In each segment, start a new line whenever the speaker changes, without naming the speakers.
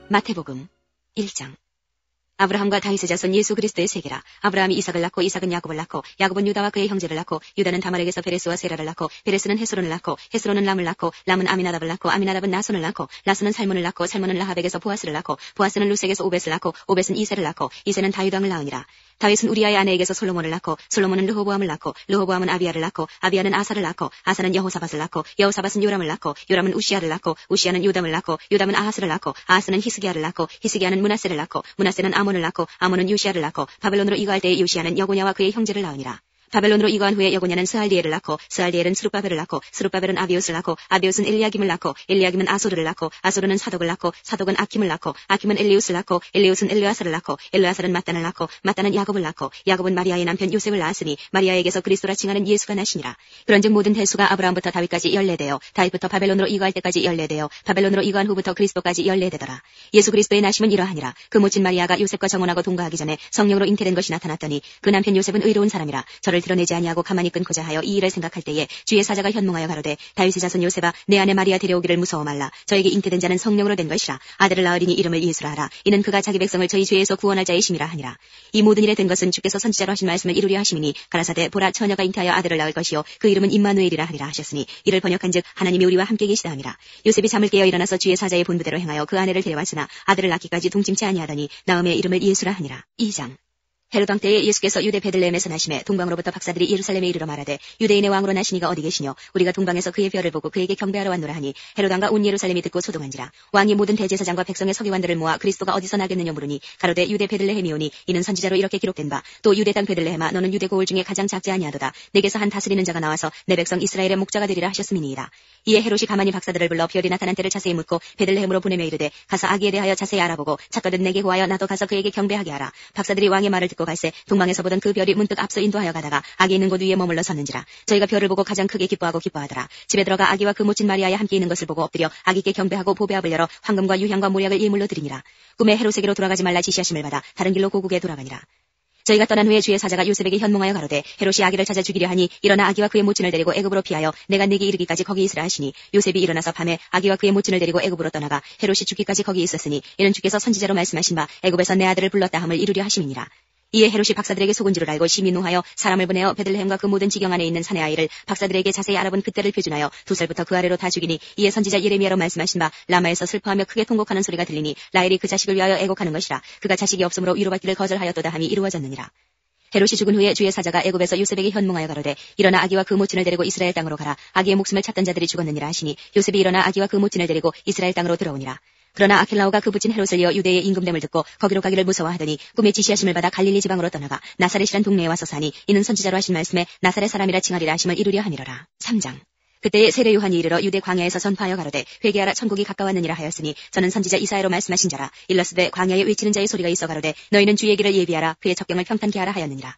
마태복음 1장. 아브라함과 다윗의 자손 예수 그리스도의 세계라. 아브라함이 이삭을 낳고 이삭은 야곱을 낳고 야곱은 유다와 그의 형제를 낳고 유다는 다말에게서 베레스와 세라를 낳고 베레스는 헤스론을 낳고 헤스론은 람을 낳고 람은 아미나답을 낳고 아미나답은 나손을 낳고 나손은 살몬을 낳고 살몬은 라합에게서 보아스를 낳고 보아스는 루색에서 오벳을 낳고 오벳은 이세를 낳고 이세는 다윗 왕을 낳으니라. 다윗은 우리아의 아내에게서 솔로몬을 낳고 솔로몬은 르호보암을 낳고 르호보암은 아비야를 낳고 아비야는 아사를 낳고 아사는 여호사밧을 낳고 여호사밧은 요람을 낳고 요람은 우시아를 낳고 우시아는 요담을 낳고 요담은 아하스를 낳고 아하스는 히스기야를 낳고 히스기야는 므낫세를 낳고 므낫세는 아몬을 낳고 아몬은 요시아를 낳고 바벨론으로 이거할 때에 요시아는 여고냐와 그의 형제를 낳으니라. 바벨론으로 이거한 후에 여고냐는 스알디엘을 낳고 스알디엘은 스룹바벨을 낳고 스룹바벨은 아비옷을 낳고 아비옷은 엘리야김을 낳고 엘리야김은 아소르를 낳고 아소르는 사독을 낳고 사독은 아킴을 낳고 아킴은 엘리웃을 낳고 엘리웃은 엘르아사를 낳고 엘르아사는 mat단을 낳고 mat단은 야곱을 낳고 야곱은 마리아의 남편 요셉을 낳았으니 마리아에게서 그리스도라 칭하는 예수가 나시니라. 그런즉 모든 대수가 아브라함부터 다윗까지 14대요 다윗부터 바벨론으로 이거할 때까지 14대요 바벨론으로 이거한 후부터 그리스도까지 14대더라. 예수 그리스도의 나심은 이러하니라. 그 모친 마리아가 요셉과 정혼하고 동거하기 전에 성령으로 잉태된 것이 나타났더니 그 남편 요셉은 의로운 사람이라. 저를 드러내지 아니하고 가만히 끊고자 하여 이 일을 생각할 때에 주의 사자가 현몽하여 가로되 다윗의 자손 요셉아 내 아내 마리아 데려오기를 무서워 말라. 저에게 잉태된 자는 성령으로 된 것이라. 아들을 낳으리니 이름을 예수라 하라. 이는 그가 자기 백성을 저희 죄에서 구원할 자의 심이라 하니라. 이 모든 일에 된 것은 주께서 선지자로 하신 말씀을 이루려 하심이니 가라사대 보라 처녀가 잉태하여 아들을 낳을 것이요 그 이름은 임마누엘이라 하리라 하셨으니 이를 번역한즉 하나님이 우리와 함께 계시다 함이라. 요셉이 잠을 깨어 일어나서 주의 사자의 본부대로 행하여 그 아내를 데려왔으나 아들을 낳기까지 동침치 아니하더니 나음의 이름을 예수라 하니라. 2장. 헤롯 왕 때에 예수께서 유대 베들레헴에서 나심에 동방으로부터 박사들이 예루살렘에 이르러 말하되 유대인의 왕으로 나시니가 어디 계시뇨 우리가 동방에서 그의 별을 보고 그에게 경배하러 왔노라 하니 헤롯 왕과 온 예루살렘이 듣고 소동한지라. 왕이 모든 대제사장과 백성의 서기관들을 모아 그리스도가 어디서 나겠느냐 물으니 가로되 유대 베들레헴이오니 이는 선지자로 이렇게 기록된 바 또 유대 땅 베들레헴아 너는 유대 고을 중에 가장 작지 아니하도다. 내게서 한 다스리는 자가 나와서 내 백성 이스라엘의 목자가 되리라 하셨음이니이다. 이에 헤롯이 가만히 박사들을 불러 별이 나타난 때를 자세히 묻고 베들레헴으로 보내며 이르되 가서 아기에 대하여 자세히 알아보고 찾거든 내게 고하여 나도 가서 그에게 경배하게 하라. 박사들이 왕의 말을 듣고 갈새 동방에서 보던 그 별이 문득 앞서 인도하여 가다가 아기 있는 곳 위에 머물러 섰는지라. 저희가 별을 보고 가장 크게 기뻐하더라. 집에 들어가 아기와 그 모친 마리아에 함께 있는 것을 보고 엎드려 아기께 경배하고 보배압을 열어 황금과 유향과 모략을 예물로 드리니라. 꿈에 헤롯에게로 돌아가지 말라 지시하심을 받아 다른 길로 고국에 돌아가니라. 저희가 떠난 후에 주의 사자가 요셉에게 현몽하여 가로되 헤롯이 아기를 찾아 죽이려 하니 일어나 아기와 그의 모친을 데리고 애굽으로 피하여 내가 네게 이르기까지 거기 있으라 하시니 요셉이 일어나서 밤에 아기와 그의 모친을 데리고 애굽으로 떠나가 헤롯이 죽기까지 거기 있었으니 이는 주께서 선지자로 말씀하신 바 애굽에서 내 아들을 불렀다 함을 이루려 하심이니라. 이에 헤롯이 박사들에게 속은 줄을 알고 심히 노하여 사람을 보내어 베들레헴과 그 모든 지경 안에 있는 산의 아이를 박사들에게 자세히 알아본 그때를 표준하여 2살부터 그 아래로 다 죽이니 이에 선지자 예레미야로 말씀하신 바 라마에서 슬퍼하며 크게 통곡하는 소리가 들리니 라헬이 그 자식을 위하여 애곡하는 것이라. 그가 자식이 없으므로 위로받기를 거절하였도다 함이 이루어졌느니라. 헤롯이 죽은 후에 주의 사자가 애굽에서 요셉에게 현몽하여 가로되 일어나 아기와 그 모친을 데리고 이스라엘 땅으로 가라. 아기의 목숨을 찾던 자들이 죽었느니라 하시니 요셉이 일어나 아기와 그 모친을 데리고 이스라엘 땅으로 들어오니라. 그러나 아켈라오가 그 부친 헤롯을 이어 유대의 임금됨을 듣고 거기로 가기를 무서워하더니 꿈에 지시하심을 받아 갈릴리 지방으로 떠나가 나사렛이란 동네에 와서 사니 이는 선지자로 하신 말씀에 나사렛 사람이라 칭하리라 하심을 이루려 함이러라. 3장. 그때에 세례 요한이 이르러 유대 광야에서 선포하여 가로되 회개하라 천국이 가까웠느니라 하였으니 저는 선지자 이사야로 말씀하신 자라. 일러스되 광야에 외치는 자의 소리가 있어 가로되 너희는 주의 길을 예비하라 그의 적경을 평탄케 하라 하였느니라.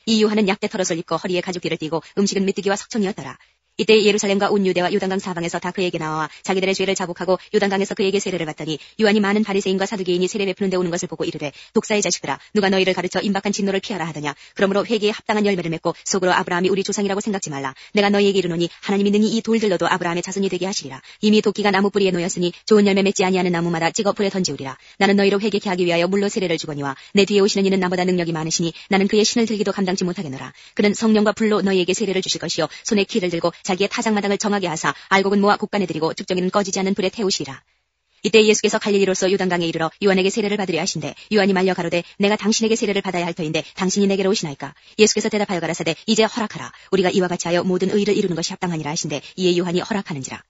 이 요한은 약대 털옷을 입고 허리에 가죽띠를 띠고 음식은 메뚜기와 석청이었더라. 이때 예루살렘과 온 유대와 요단강 사방에서 다 그에게 나와 자기들의 죄를 자복하고 요단강에서 그에게 세례를 받더니 요한이 많은 바리새인과 사두개인이 세례 베푸는 데 오는 것을 보고 이르되 독사의 자식들아 누가 너희를 가르쳐 임박한 진노를 피하라 하더냐. 그러므로 회개에 합당한 열매를 맺고 속으로 아브라함이 우리 조상이라고 생각지 말라. 내가 너희에게 이르노니 하나님이 능히 이 돌들로도 아브라함의 자손이 되게 하시리라. 이미 도끼가 나무 뿌리에 놓였으니 좋은 열매 맺지 아니하는 나무마다 찍어 불에 던지우리라. 나는 너희로 회개케 하기 위하여 물로 세례를 주거니와 내 뒤에 오시는 이는 나보다 능력이 많으시니 나는 그의 신을 들기도 감당치 못하겠노라. 그는 성령과 불로 너희에게 세례를 주실 것이요 손에 키를 들고 자기의 타작마당을 정하게 하사 알곡은 모아 곡간에 들이고 죽정이는 꺼지지 않는 불에 태우시리라. 이때 예수께서 갈릴리로서 요단강에 이르러 요한에게 세례를 받으려 하신대 요한이 말려 가로되 내가 당신에게 세례를 받아야 할 터인데 당신이 내게로 오시나이까. 예수께서 대답하여 가라사대 이제 허락하라. 우리가 이와 같이 하여 모든 의를 이루는 것이 합당하니라 하신대 이에 요한이 허락하는지라.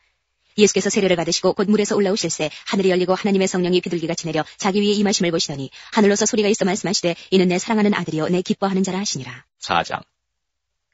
예수께서 세례를 받으시고 곧 물에서 올라오실새 하늘이 열리고 하나님의 성령이 비둘기같이 내려 자기 위에 임하심을 보시더니 하늘로서 소리가 있어 말씀하시되 이는 내 사랑하는 아들이요 내 기뻐하는 자라 하시니라.
4장.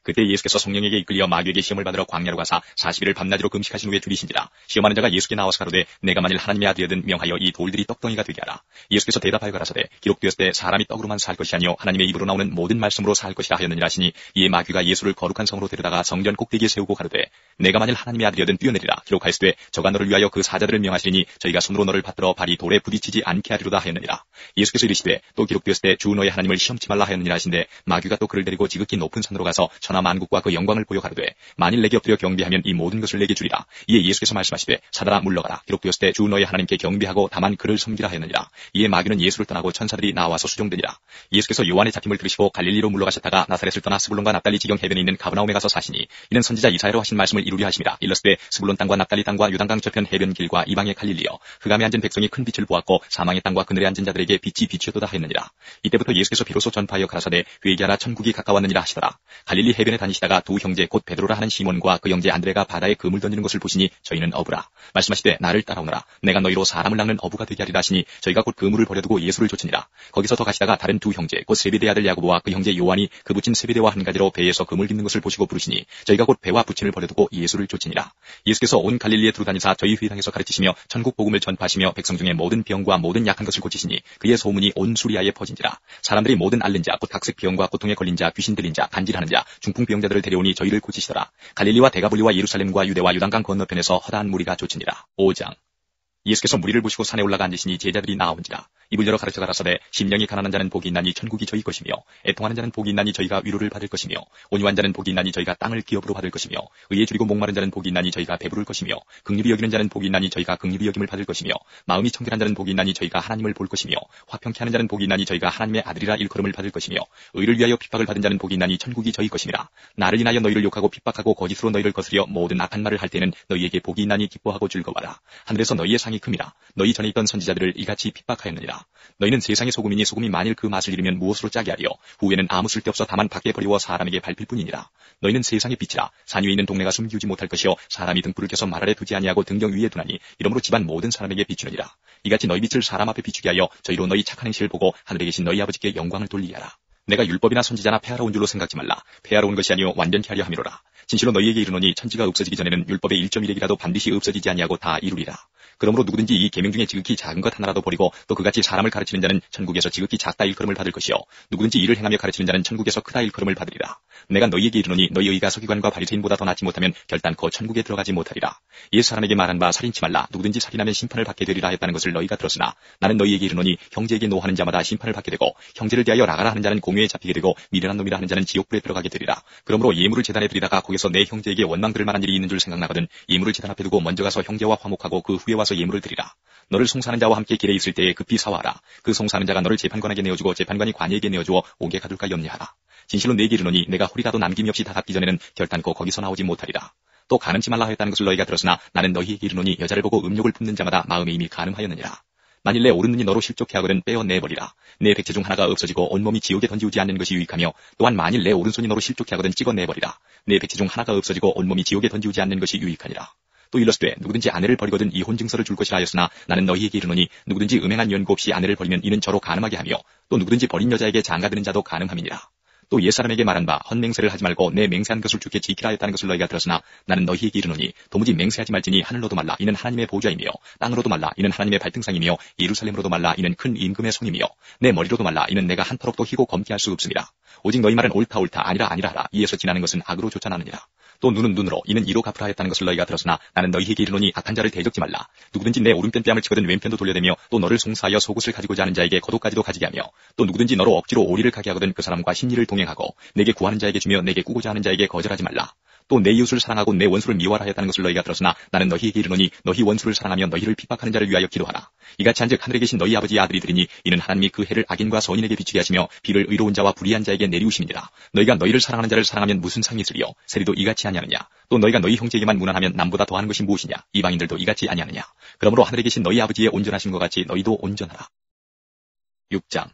그때 예수께서 성령에게 이끌려 마귀에게 시험을 받으러 광야로 가사 40일을 밤낮으로 금식하신 후에 들이신지라. 시험하는 자가 예수께 나와서 가로되 내가 만일 하나님의 아들이든 명하여 이 돌들이 떡덩이가 되게 하라. 예수께서 대답하여 가라사대 기록되었을 때 사람이 떡으로만 살 것이 아니요 하나님의 입으로 나오는 모든 말씀으로 살 것이라 하였느니라 하시니 이에 마귀가 예수를 거룩한 성으로 데려다가 성전 꼭대기에 세우고 가로되 내가 만일 하나님의 아들이여든 뛰어내리라. 기록하였으되 저가 너를 위하여 그 사자들을 명하시리니 저희가 손으로 너를 받들어 발이 돌에 부딪히지 않게 하리로다 하였느니라. 예수께서 이르시되 또 기록되었을 때 주 너의 하나님을 시험치 말라 하였느니라 하신데 마귀가 또 그를 데리고 지극히 높은 산으로 가서 천하 만국과 그 영광을 보여 가로되 만일 내게 엎드려 경배하면 이 모든 것을 내게 주리라. 이에 예수께서 말씀하시되 사단아 물러가라. 기록되었을 때 주 너의 하나님께 경배하고 다만 그를 섬기라 하였느니라. 이에 마귀는 예수를 떠나고 천사들이 나와서 수종되니라. 예수께서 요한의 잡힘을 들으시고 갈릴리로 물러가셨다가 나사렛을 떠나 스불론과 납달리 지경 해변에 있는 가브나움에 가서 사시니 이는 선지자 이사야로 하신 말씀을 이루려 하심이라. 일렀으되 스불론 땅과 납달리 땅과 유단강 저편 해변 길과 이방의 갈릴리여 흑암에 앉은 백성이 큰 빛을 보았고 사망의 땅과 그늘에 앉은 자들에게 빛이 비추었도다 하였느니라. 이때부터 예수께서 비로소 전파하여 가라사대 회개하라 천국이 가까웠느니라 하시더라. 갈릴리 해변에 다니시다가 두 형제 곧 베드로라 하는 시몬과 그 형제 안드레가 바다에 그물 던지는 것을 보시니 저희는 어부라. 말씀하시되 나를 따라오너라. 내가 너희로 사람을 낚는 어부가 되게 하리라 하시니 저희가 곧 그물을 버려두고 예수를 쫓으니라. 거기서 더 가시다가 다른 두 형제 곧 세베대 아들 야고보와 그 형제 요한이 그 붙인 세베대와 한 가지로 배에서 그물 깁는 것을 보시고 부르시니 저희가 곧 배와 부친을 버려두고 예수를 쫓으니라. 예수께서 온 갈릴리에 두루 다니사 저희 회당에서 가르치시며 천국 복음을 전파하시며 백성 중에 모든 병과 모든 약한 것을 고치시니 그의 소문이 온 수리아에 퍼진지라. 사람들이 모든 앓는 자 곧 각색 병과 고통에 걸린 자 귀신 들린 자 간질하는 자 중풍병자들을 데려오니 저희를 고치시더라. 갈릴리와 대가볼리와 예루살렘과 유대와 유단강 건너편에서 허다한 무리가 쫓으니라. 5장. 예수께서 무리를 보시고 산에 올라가 앉으시니 제자들이 나온지라. 입을 열어 가르쳐 가라사대 심령이 가난한 자는 복이 있나니 천국이 저희 것이며 애통하는 자는 복이 있나니 저희가 위로를 받을 것이며 온유한 자는 복이 있나니 저희가 땅을 기업으로 받을 것이며 의에 줄이고 목마른 자는 복이 있나니 저희가 배부를 것이며 긍휼히 여기는 자는 복이 있나니 저희가 긍휼히 여김을 받을 것이며 마음이 청결한 자는 복이 있나니 저희가 하나님을 볼 것이며 화평케 하는 자는 복이 있나니 저희가 하나님의 아들이라 일컬음을 받을 것이며 의를 위하여 핍박을 받은 자는 복이 있나니 천국이 저희 것임이라. 나를 인하여 너희를 욕하고 핍박하고 거짓으로 너희를 거스려 모든 악한 말을 할 때는 너희에게 복이 있나니 기뻐하고 즐거워라. 하늘에서 너희의 상이 큼이라. 너희 전에 있던 선지자들을 이같이 핍박하였느니라. 너희는 세상의 소금이니 소금이 만일 그 맛을 잃으면 무엇으로 짜게 하리요. 후에는 아무 쓸데없어 다만 밖에 버리워 사람에게 밟힐 뿐이니라. 너희는 세상의 빛이라. 산 위에 있는 동네가 숨기우지 못할 것이요 사람이 등불을 켜서 말 아래 두지 아니하고 등경 위에 두나니 이러므로 집안 모든 사람에게 비추느니라. 이같이 너희 빛을 사람 앞에 비추게 하여 저희로 너희 착한 행실을 보고 하늘에 계신 너희 아버지께 영광을 돌리게 하라. 내가 율법이나 선지자나 폐하러 온 줄로 생각지 말라. 폐하러 온 것이 아니요 완전케 하려 함이로라. 진실로 너희에게 이르노니 천지가 없어지기 전에는 율법의 1.1핵이라도 반드시 없어지지 아니하고 다 이루리라. 그러므로 누구든지 이 계명 중에 지극히 작은 것 하나라도 버리고 또 그같이 사람을 가르치는 자는 천국에서 지극히 작다 일컬음을 받을 것이요 누구든지 이를 행하며 가르치는 자는 천국에서 크다 일컬음을 받으리라. 내가 너희에게 이르노니 너희 의가 서기관과 바리새인보다 더 낫지 못하면 결단코 천국에 들어가지 못하리라. 옛 사람에게 말한 바 살인치 말라. 누구든지 살인하면 심판을 받게 되리라 했다는 것을 너희가 들었으나 나는 너희에게 이르노니 형제에게 노하는 자마다 심판을 받게 되고 형제를 대하여 나가라 하는 자는 공회에 잡히게 되고 미련한 놈이라 하는 자는 지옥불에 들어가게 되리라. 그러므로 예물을 제단에 드리다가 거기서 내 형제에게 원망 들을 만한 일이 있는 줄 생각나거든 예물을 제단 앞에 두고 먼저 가서 형제와 화목하고 그 후에 와서 예물을 드리라. 너를 송사하는 자와 함께 길에 있을 때에 급히 사와라. 그 송사하는 자가 너를 재판관에게 내어주고 재판관이 관이에게 내어주어 옥에 가둘까 염려하라. 진실로 내게 이르노니 내가 홀이라도 남김이 없이 다 갚기 전에는 결단코 거기서 나오지 못하리라. 또 간음치 말라 하였다는 것을 너희가 들었으나 나는 너희에게 이르노니 여자를 보고 음욕을 품는 자마다 마음에 이미 간음하였느니라. 만일 내 오른눈이 너로 실족해 하거든 빼어내버리라. 내 백체 중 하나가 없어지고 온몸이 지옥에 던지우지 않는 것이 유익하며 또한 만일 내 오른손이 너로 실족해 하거든 찍어내버리라. 내 백체 중 하나가 없어지고 온몸이 지옥에 던지우지 않는 것이 유익하니라. 또 일렀으되 누구든지 아내를 버리거든 이혼 증서를 줄 것이라 하였으나 나는 너희에게 이르노니 누구든지 음행한 연고 없이 아내를 버리면 이는 저로 간음하게 하며 또 누구든지 버린 여자에게 장가드는 자도 간음함이니라. 또 옛사람에게 말한 바 헛맹세를 하지 말고 내 맹세한 것을 주께 지키라 했다는 것을 너희가 들었으나 나는 너희에게 이르노니 도무지 맹세하지 말지니 하늘로도 말라 이는 하나님의 보좌이며 땅으로도 말라 이는 하나님의 발등상이며 예루살렘으로도 말라 이는 큰 임금의 성이며 내 머리로도 말라 이는 내가 한터럭도 희고 검게 할 수 없습니다. 오직 너희 말은 옳다 아니라 하라. 이에서 지나는 것은 악으로 쫓아나느니라. 또 눈은 눈으로 이는 이로 갚으라 했다는 것을 너희가 들었으나 나는 너희에게 이르노니 악한 자를 대적지 말라. 누구든지 내 오른편 뺨을 치거든 왼편도 돌려대며 또 너를 송사하여 속옷을 가지고자 하는 자에게 겉옷까지도 가지게 하며 또 누구든지 너로 억지로 오리를 가게 하거든 그 사람과 심리를 동행하고 내게 구하는 자에게 주며 내게 꾸고자 하는 자에게 거절하지 말라. 또 내 이웃을 사랑하고 내 원수를 미워하라 했다는 것을 너희가 들었으나 나는 너희에게 이르노니 너희 원수를 사랑하며 너희를 핍박하는 자를 위하여 기도하라. 이같이 한즉 하늘에 계신 너희 아버지의 아들이 되리니 이는 하나님이 그 해를 악인과 선인에게 비추게 하시며 비를 의로운 자와 불의한 자에게 내리우심이니라. 너희가 너희를 사랑하는 자를 사랑하면 무슨 상이 있으리요. 세리도 이같이 아니하느냐. 또 너희가 너희 형제에게만 문안하면 남보다 더하는 것이 무엇이냐. 이방인들도 이같이 아니하느냐. 그러므로 하늘에 계신 너희 아버지의 온전하신 것 같이 너희도 온전하라. 6장.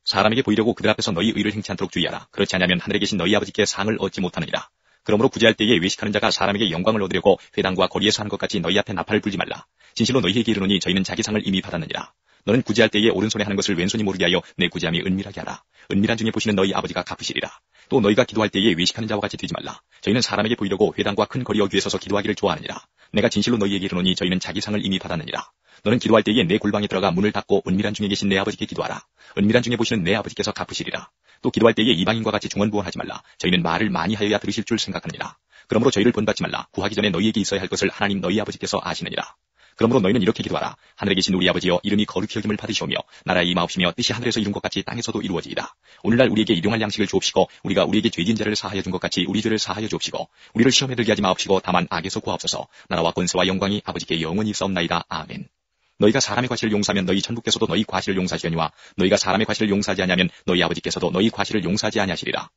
사람에게 보이려고 그들 앞에서 너희 의를 행치 않도록 주의하라. 그렇지 않으면 하늘에 계신 너희 아버지께 상을 얻지 못하느니라. 그러므로 구제할 때에 외식하는 자가 사람에게 영광을 얻으려고 회당과 거리에서 하는 것 같이 너희 앞에 나팔을 불지 말라. 진실로 너희에게 이르노니 저희는 자기 상을 이미 받았느니라. 너는 구제할 때에 오른손에 하는 것을 왼손이 모르게 하여 내 구제함이 은밀하게 하라. 은밀한 중에 보시는 너희 아버지가 갚으시리라. 또 너희가 기도할 때에 외식하는 자와 같이 되지 말라. 저희는 사람에게 보이려고 회당과 큰 거리 어귀에 서서 기도하기를 좋아하느니라. 내가 진실로 너희에게 이르노니 저희는 자기 상을 이미 받았느니라. 너는 기도할 때에 내 골방에 들어가 문을 닫고 은밀한 중에 계신 내 아버지께 기도하라. 은밀한 중에 보시는 내 아버지께서 갚으시리라. 또 기도할 때에 이방인과 같이 중언부언하지 말라. 저희는 말을 많이 하여야 들으실 줄 생각하느니라. 그러므로 저희를 본받지 말라. 구하기 전에 너희에게 있어야 할 것을 하나님 너희 아버지께서 아시느니라. 그러므로 너희는 이렇게 기도하라. 하늘에 계신 우리 아버지여, 이름이 거룩히 여김을 받으시오며 나라의 임하옵시며 뜻이 하늘에서 이룬 것 같이 땅에서도 이루어지이다. 오늘날 우리에게 일용할 양식을 주옵시고 우리가 우리에게 죄진 자를 사하여 준 것 같이 우리 죄를 사하여 주옵시고 우리를 시험에 들게 하지 마옵시고 다만 악에서 구하옵소서. 나라와 권세와 영광이 아버지께 영원히 있사옵나이다. 아멘. 너희가 사람의 과실을 용서하면 너희 천국께서도 너희 과실을 용서하시려니와 너희가 사람의 과실을 용서하지 아니하면 너희 아버지께서도 너희 과실을 용서하지 아니하시리라.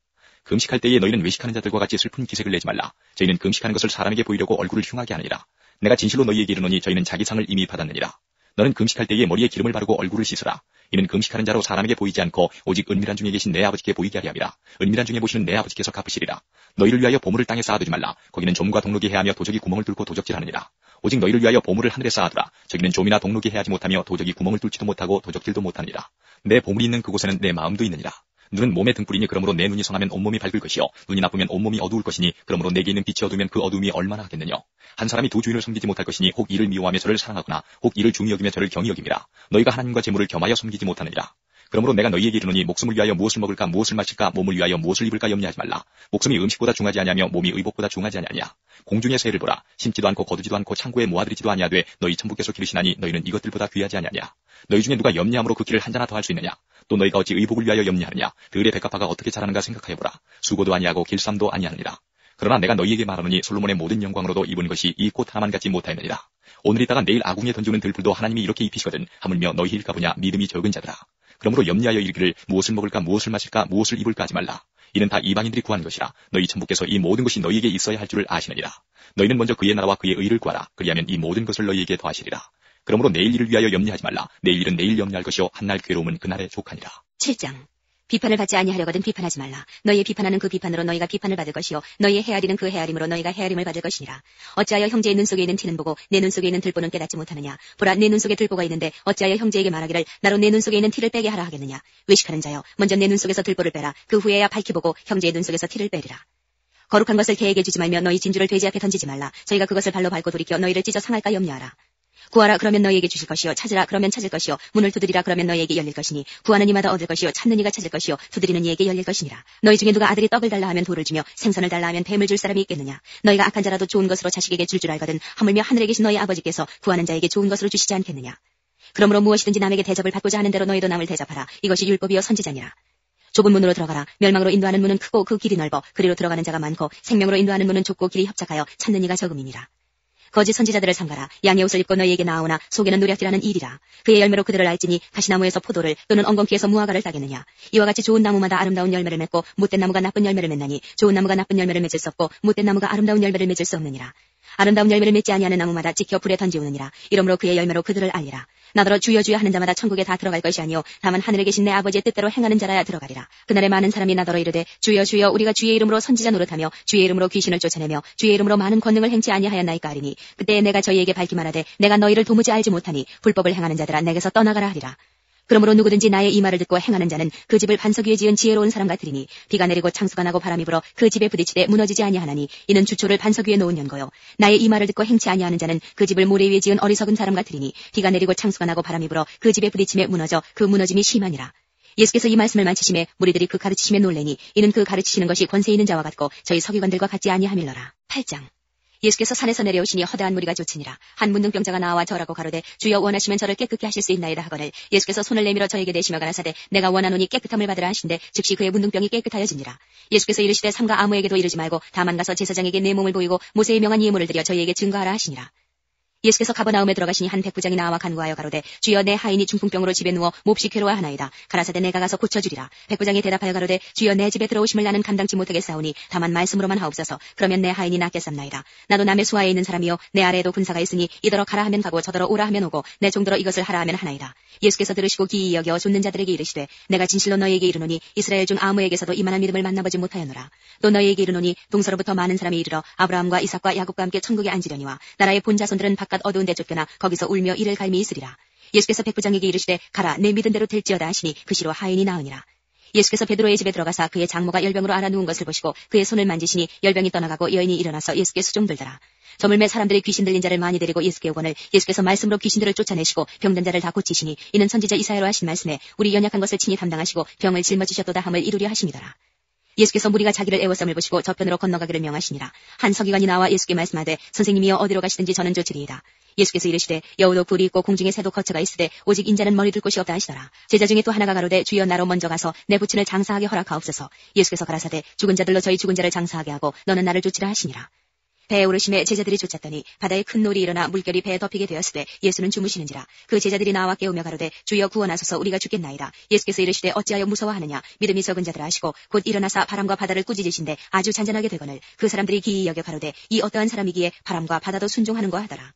금식할 때에 너희는 외식하는 자들과 같이 슬픈 기색을 내지 말라. 저희는 금식하는 것을 사람에게 보이려고 얼굴을 흉하게 하느니라. 내가 진실로 너희에게 이르노니 저희는 자기 상을 이미 받았느니라. 너는 금식할 때에 머리에 기름을 바르고 얼굴을 씻으라. 이는 금식하는 자로 사람에게 보이지 않고 오직 은밀한 중에 계신 내 아버지께 보이게 하려 함이라. 은밀한 중에 보시는 내 아버지께서 갚으시리라. 너희를 위하여 보물을 땅에 쌓아두지 말라. 거기는 좀과 동록이 해하며 도적이 구멍을 뚫고 도적질하느니라. 오직 너희를 위하여 보물을 하늘에 쌓아두라. 저기는 좀이나 동록이 해하지 못하며 도적이 구멍을 뚫지도 못하고 도적질도 못하느니라. 내 보물이 있는 그곳에는 내 마음도 있느니라. 눈은 몸의 등불이니 그러므로 내 눈이 성하면 온몸이 밝을 것이요 눈이 나쁘면 온몸이 어두울 것이니 그러므로 내게 있는 빛이 어두우면 그 어두움이 얼마나 하겠느냐. 한 사람이 두 주인을 섬기지 못할 것이니 혹 이를 미워하며 저를 사랑하거나 혹 이를 중히 여기며 저를 경히 여김이라. 너희가 하나님과 재물을 겸하여 섬기지 못하느니라. 그러므로 내가 너희에게 이르노니 목숨을 위하여 무엇을 먹을까 무엇을 마실까 몸을 위하여 무엇을 입을까 염려하지 말라. 목숨이 음식보다 중하지 아니하며 몸이 의복보다 중하지 아니하냐. 공중의 새를 보라. 심지도 않고 거두지도 않고 창고에 모아들이지도 아니하되 너희 천부께서 기르시나니 너희는 이것들보다 귀하지 아니하냐. 너희 중에 누가 염려함으로 그 길을 한자나 더할 수 있느냐. 또 너희가 어찌 의복을 위하여 염려하느냐. 들의 백합화가 어떻게 자라는가 생각하여보라. 수고도 아니하고 길쌈도 아니하느니라. 그러나 내가 너희에게 말하노니 솔로몬의 모든 영광으로도 입은 것이 이 꽃 하나만 같지 못하였느니라. 오늘 있다가 내일 아궁이에 던지는 들풀도 하나님이 이렇게 입히시거든. 하물며 너희일까 보냐. 믿음이 적은 자들아. 그러므로 염려하여 이르기를 무엇을 먹을까 무엇을 마실까 무엇을 입을까 하지 말라. 이는 다 이방인들이 구하는 것이라. 너희 천부께서 이 모든 것이 너희에게 있어야 할 줄을 아시느니라. 너희는 먼저 그의 나라와 그의 의를 구하라. 그리하면 이 모든 것을 너희에게 더하시리라. 그러므로 내일 일을 위하여 염려하지 말라. 내일 일은 내일 염려할 것이요 한날 괴로움은 그날에 족하니라.
7장. 비판을 받지 아니하려거든 비판하지 말라. 너희의 비판하는 그 비판으로 너희가 비판을 받을 것이요 너희의 헤아리는 그 헤아림으로 너희가 헤아림을 받을 것이니라. 어찌하여 형제의 눈 속에 있는 티는 보고 내 눈 속에 있는 들보는 깨닫지 못하느냐. 보라, 내 눈 속에 들보가 있는데 어찌하여 형제에게 말하기를 나로 내 눈 속에 있는 티를 빼게 하라 하겠느냐. 외식하는 자여, 먼저 내 눈 속에서 들보를 빼라. 그 후에야 밝히 보고 형제의 눈 속에서 티를 빼리라. 거룩한 것을 개에게 주지 말며 너희 진주를 돼지 앞에 던지지 말라. 저희가 그것을 발로 밟고 돌이켜 너희를 찢어 상할까 염려하라. 구하라 그러면 너희에게 주실 것이요 찾으라 그러면 찾을 것이요 문을 두드리라 그러면 너희에게 열릴 것이니 구하는 이마다 얻을 것이요 찾는 이가 찾을 것이요 두드리는 이에게 열릴 것이니라. 너희 중에 누가 아들이 떡을 달라 하면 돌을 주며 생선을 달라 하면 뱀을 줄 사람이 있겠느냐. 너희가 악한 자라도 좋은 것으로 자식에게 줄 알거든 하물며 하늘에 계신 너희 아버지께서 구하는 자에게 좋은 것으로 주시지 않겠느냐. 그러므로 무엇이든지 남에게 대접을 받고자 하는 대로 너희도 남을 대접하라. 이것이 율법이요 선지자니라. 좁은 문으로 들어가라. 멸망으로 인도하는 문은 크고 그 길이 넓어 그리로 들어가는 자가 많고 생명으로 인도하는 문은 좁고 길이 협착하여 찾는 이가 적음이니라. 거짓 선지자들을 삼가라. 양의 옷을 입고 너희에게 나오나 속에는 노략질하는 일이라. 그의 열매로 그들을 알지니 가시나무에서 포도를 또는 엉겅퀴에서 무화과를 따겠느냐. 이와 같이 좋은 나무마다 아름다운 열매를 맺고 못된 나무가 나쁜 열매를 맺나니 좋은 나무가 나쁜 열매를 맺을 수 없고 못된 나무가 아름다운 열매를 맺을 수 없느니라. 아름다운 열매를 맺지 아니하는 나무마다 찍혀 불에 던지우느니라. 이러므로 그의 열매로 그들을 알리라. 나더러 주여 주여 하는 자마다 천국에 다 들어갈 것이 아니요 다만 하늘에 계신 내 아버지의 뜻대로 행하는 자라야 들어가리라. 그날에 많은 사람이 나더러 이르되 주여 주여 우리가 주의 이름으로 선지자 노릇하며 주의 이름으로 귀신을 쫓아내며 주의 이름으로 많은 권능을 행치 아니하였나이까 하리니 그때 내가 저희에게 밝히 말하되 내가 너희를 도무지 알지 못하니 불법을 행하는 자들아 내게서 떠나가라 하리라. 그러므로 누구든지 나의 이 말을 듣고 행하는 자는 그 집을 반석 위에 지은 지혜로운 사람 같으리니 비가 내리고 창수가 나고 바람이 불어 그 집에 부딪히되 무너지지 아니하나니 이는 주초를 반석 위에 놓은 연고요. 나의 이 말을 듣고 행치 아니하는 자는 그 집을 모래 위에 지은 어리석은 사람 같으리니 비가 내리고 창수가 나고 바람이 불어 그 집에 부딪히며 무너져 그 무너짐이 심하니라. 예수께서 이 말씀을 마치심에 무리들이 그 가르치심에 놀래니 이는 그 가르치시는 것이 권세 있는 자와 같고 저희 서기관들과 같지 아니함일러라. 8장. 예수께서 산에서 내려오시니 허다한 무리가 쫓으니라. 한 문둥병자가 나와 절하고 가로되 주여 원하시면 저를 깨끗게 하실 수 있나이다 하거늘 예수께서 손을 내밀어 저에게 대시며 가라사대 내가 원하노니 깨끗함을 받으라 하신데 즉시 그의 문둥병이 깨끗하여지니라. 예수께서 이르시되 삼가 아무에게도 이르지 말고 다만 가서 제사장에게 내 몸을 보이고 모세의 명한 예물을 드려 저희에게 증거하라 하시니라. 예수께서 가버나움에 들어가시니 한 백부장이 나와 간구하여 가로되 주여 내 하인이 중풍병으로 집에 누워 몹시 괴로워하나이다. 가라사대 내가 가서 고쳐주리라. 백부장이 대답하여 가로되 주여 내 집에 들어오심을 나는 감당치 못하겠사오니 다만 말씀으로만 하옵소서. 그러면 내 하인이 낫겠삼나이다. 나도 남의 수하에 있는 사람이요 내 아래에도 군사가 있으니 이더러 가라 하면 가고 저더러 오라 하면 오고 내 종더러 이것을 하라 하면 하나이다. 예수께서 들으시고 기이 여겨 좇는 자들에게 이르시되 내가 진실로 너희에게 이르노니 이스라엘 중 아무에게서도 이만한 믿음을 만나보지 못하였노라. 또 너희에게 이르노니 동서로부터 많은 사람이 이르러 아브라함과 이삭과 야곱과 함께 천국에 앉으려니와 나라의 본 자손들은 바깥 어두운 데 쫓겨나 거기서 울며 이를 갈미 있으리라. 예수께서 백부장에게 이르시되 가라 내 믿은 대로 될지어다 하시니 그 시로 하인이 나으니라. 예수께서 베드로의 집에 들어가사 그의 장모가 열병으로 앓아 누운 것을 보시고 그의 손을 만지시니 열병이 떠나가고 여인이 일어나서 예수께 수종들더라. 저물매 사람들이 귀신 들린 자를 많이 데리고 예수께 오거늘 예수께서 말씀으로 귀신들을 쫓아내시고 병든 자를 다 고치시니 이는 선지자 이사야로 하신 말씀에 우리 연약한 것을 친히 담당하시고 병을 짊어지셨도다 함을 이루려 하심이더라. 예수께서 무리가 자기를 애워쌈을 보시고 저편으로 건너가기를 명하시니라. 한 서기관이 나와 예수께 말씀하되 선생님이여 어디로 가시든지 저는 쫓으리이다. 예수께서 이르시되 여우도 굴이 있고 공중에 새도 거처가 있으되 오직 인자는 머리 둘 곳이 없다 하시더라. 제자 중에 또 하나가 가로되 주여 나로 먼저 가서 내 부친을 장사하게 허락하옵소서. 예수께서 가라사대 죽은 자들로 저희 죽은 자를 장사하게 하고 너는 나를 쫓으라 하시니라. 배에 오르심에 제자들이 쫓았더니 바다에 큰 놀이 일어나 물결이 배에 덮이게 되었을 때 예수는 주무시는지라. 그 제자들이 나와 깨우며 가로되 주여 구원하소서 우리가 죽겠나이다. 예수께서 이르시되 어찌하여 무서워하느냐. 믿음이 적은 자들아 하시고 곧 일어나사 바람과 바다를 꾸짖으신데 아주 잔잔하게 되거늘 그 사람들이 기이 여겨 가로되 이 어떠한 사람이기에 바람과 바다도 순종하는거 하더라.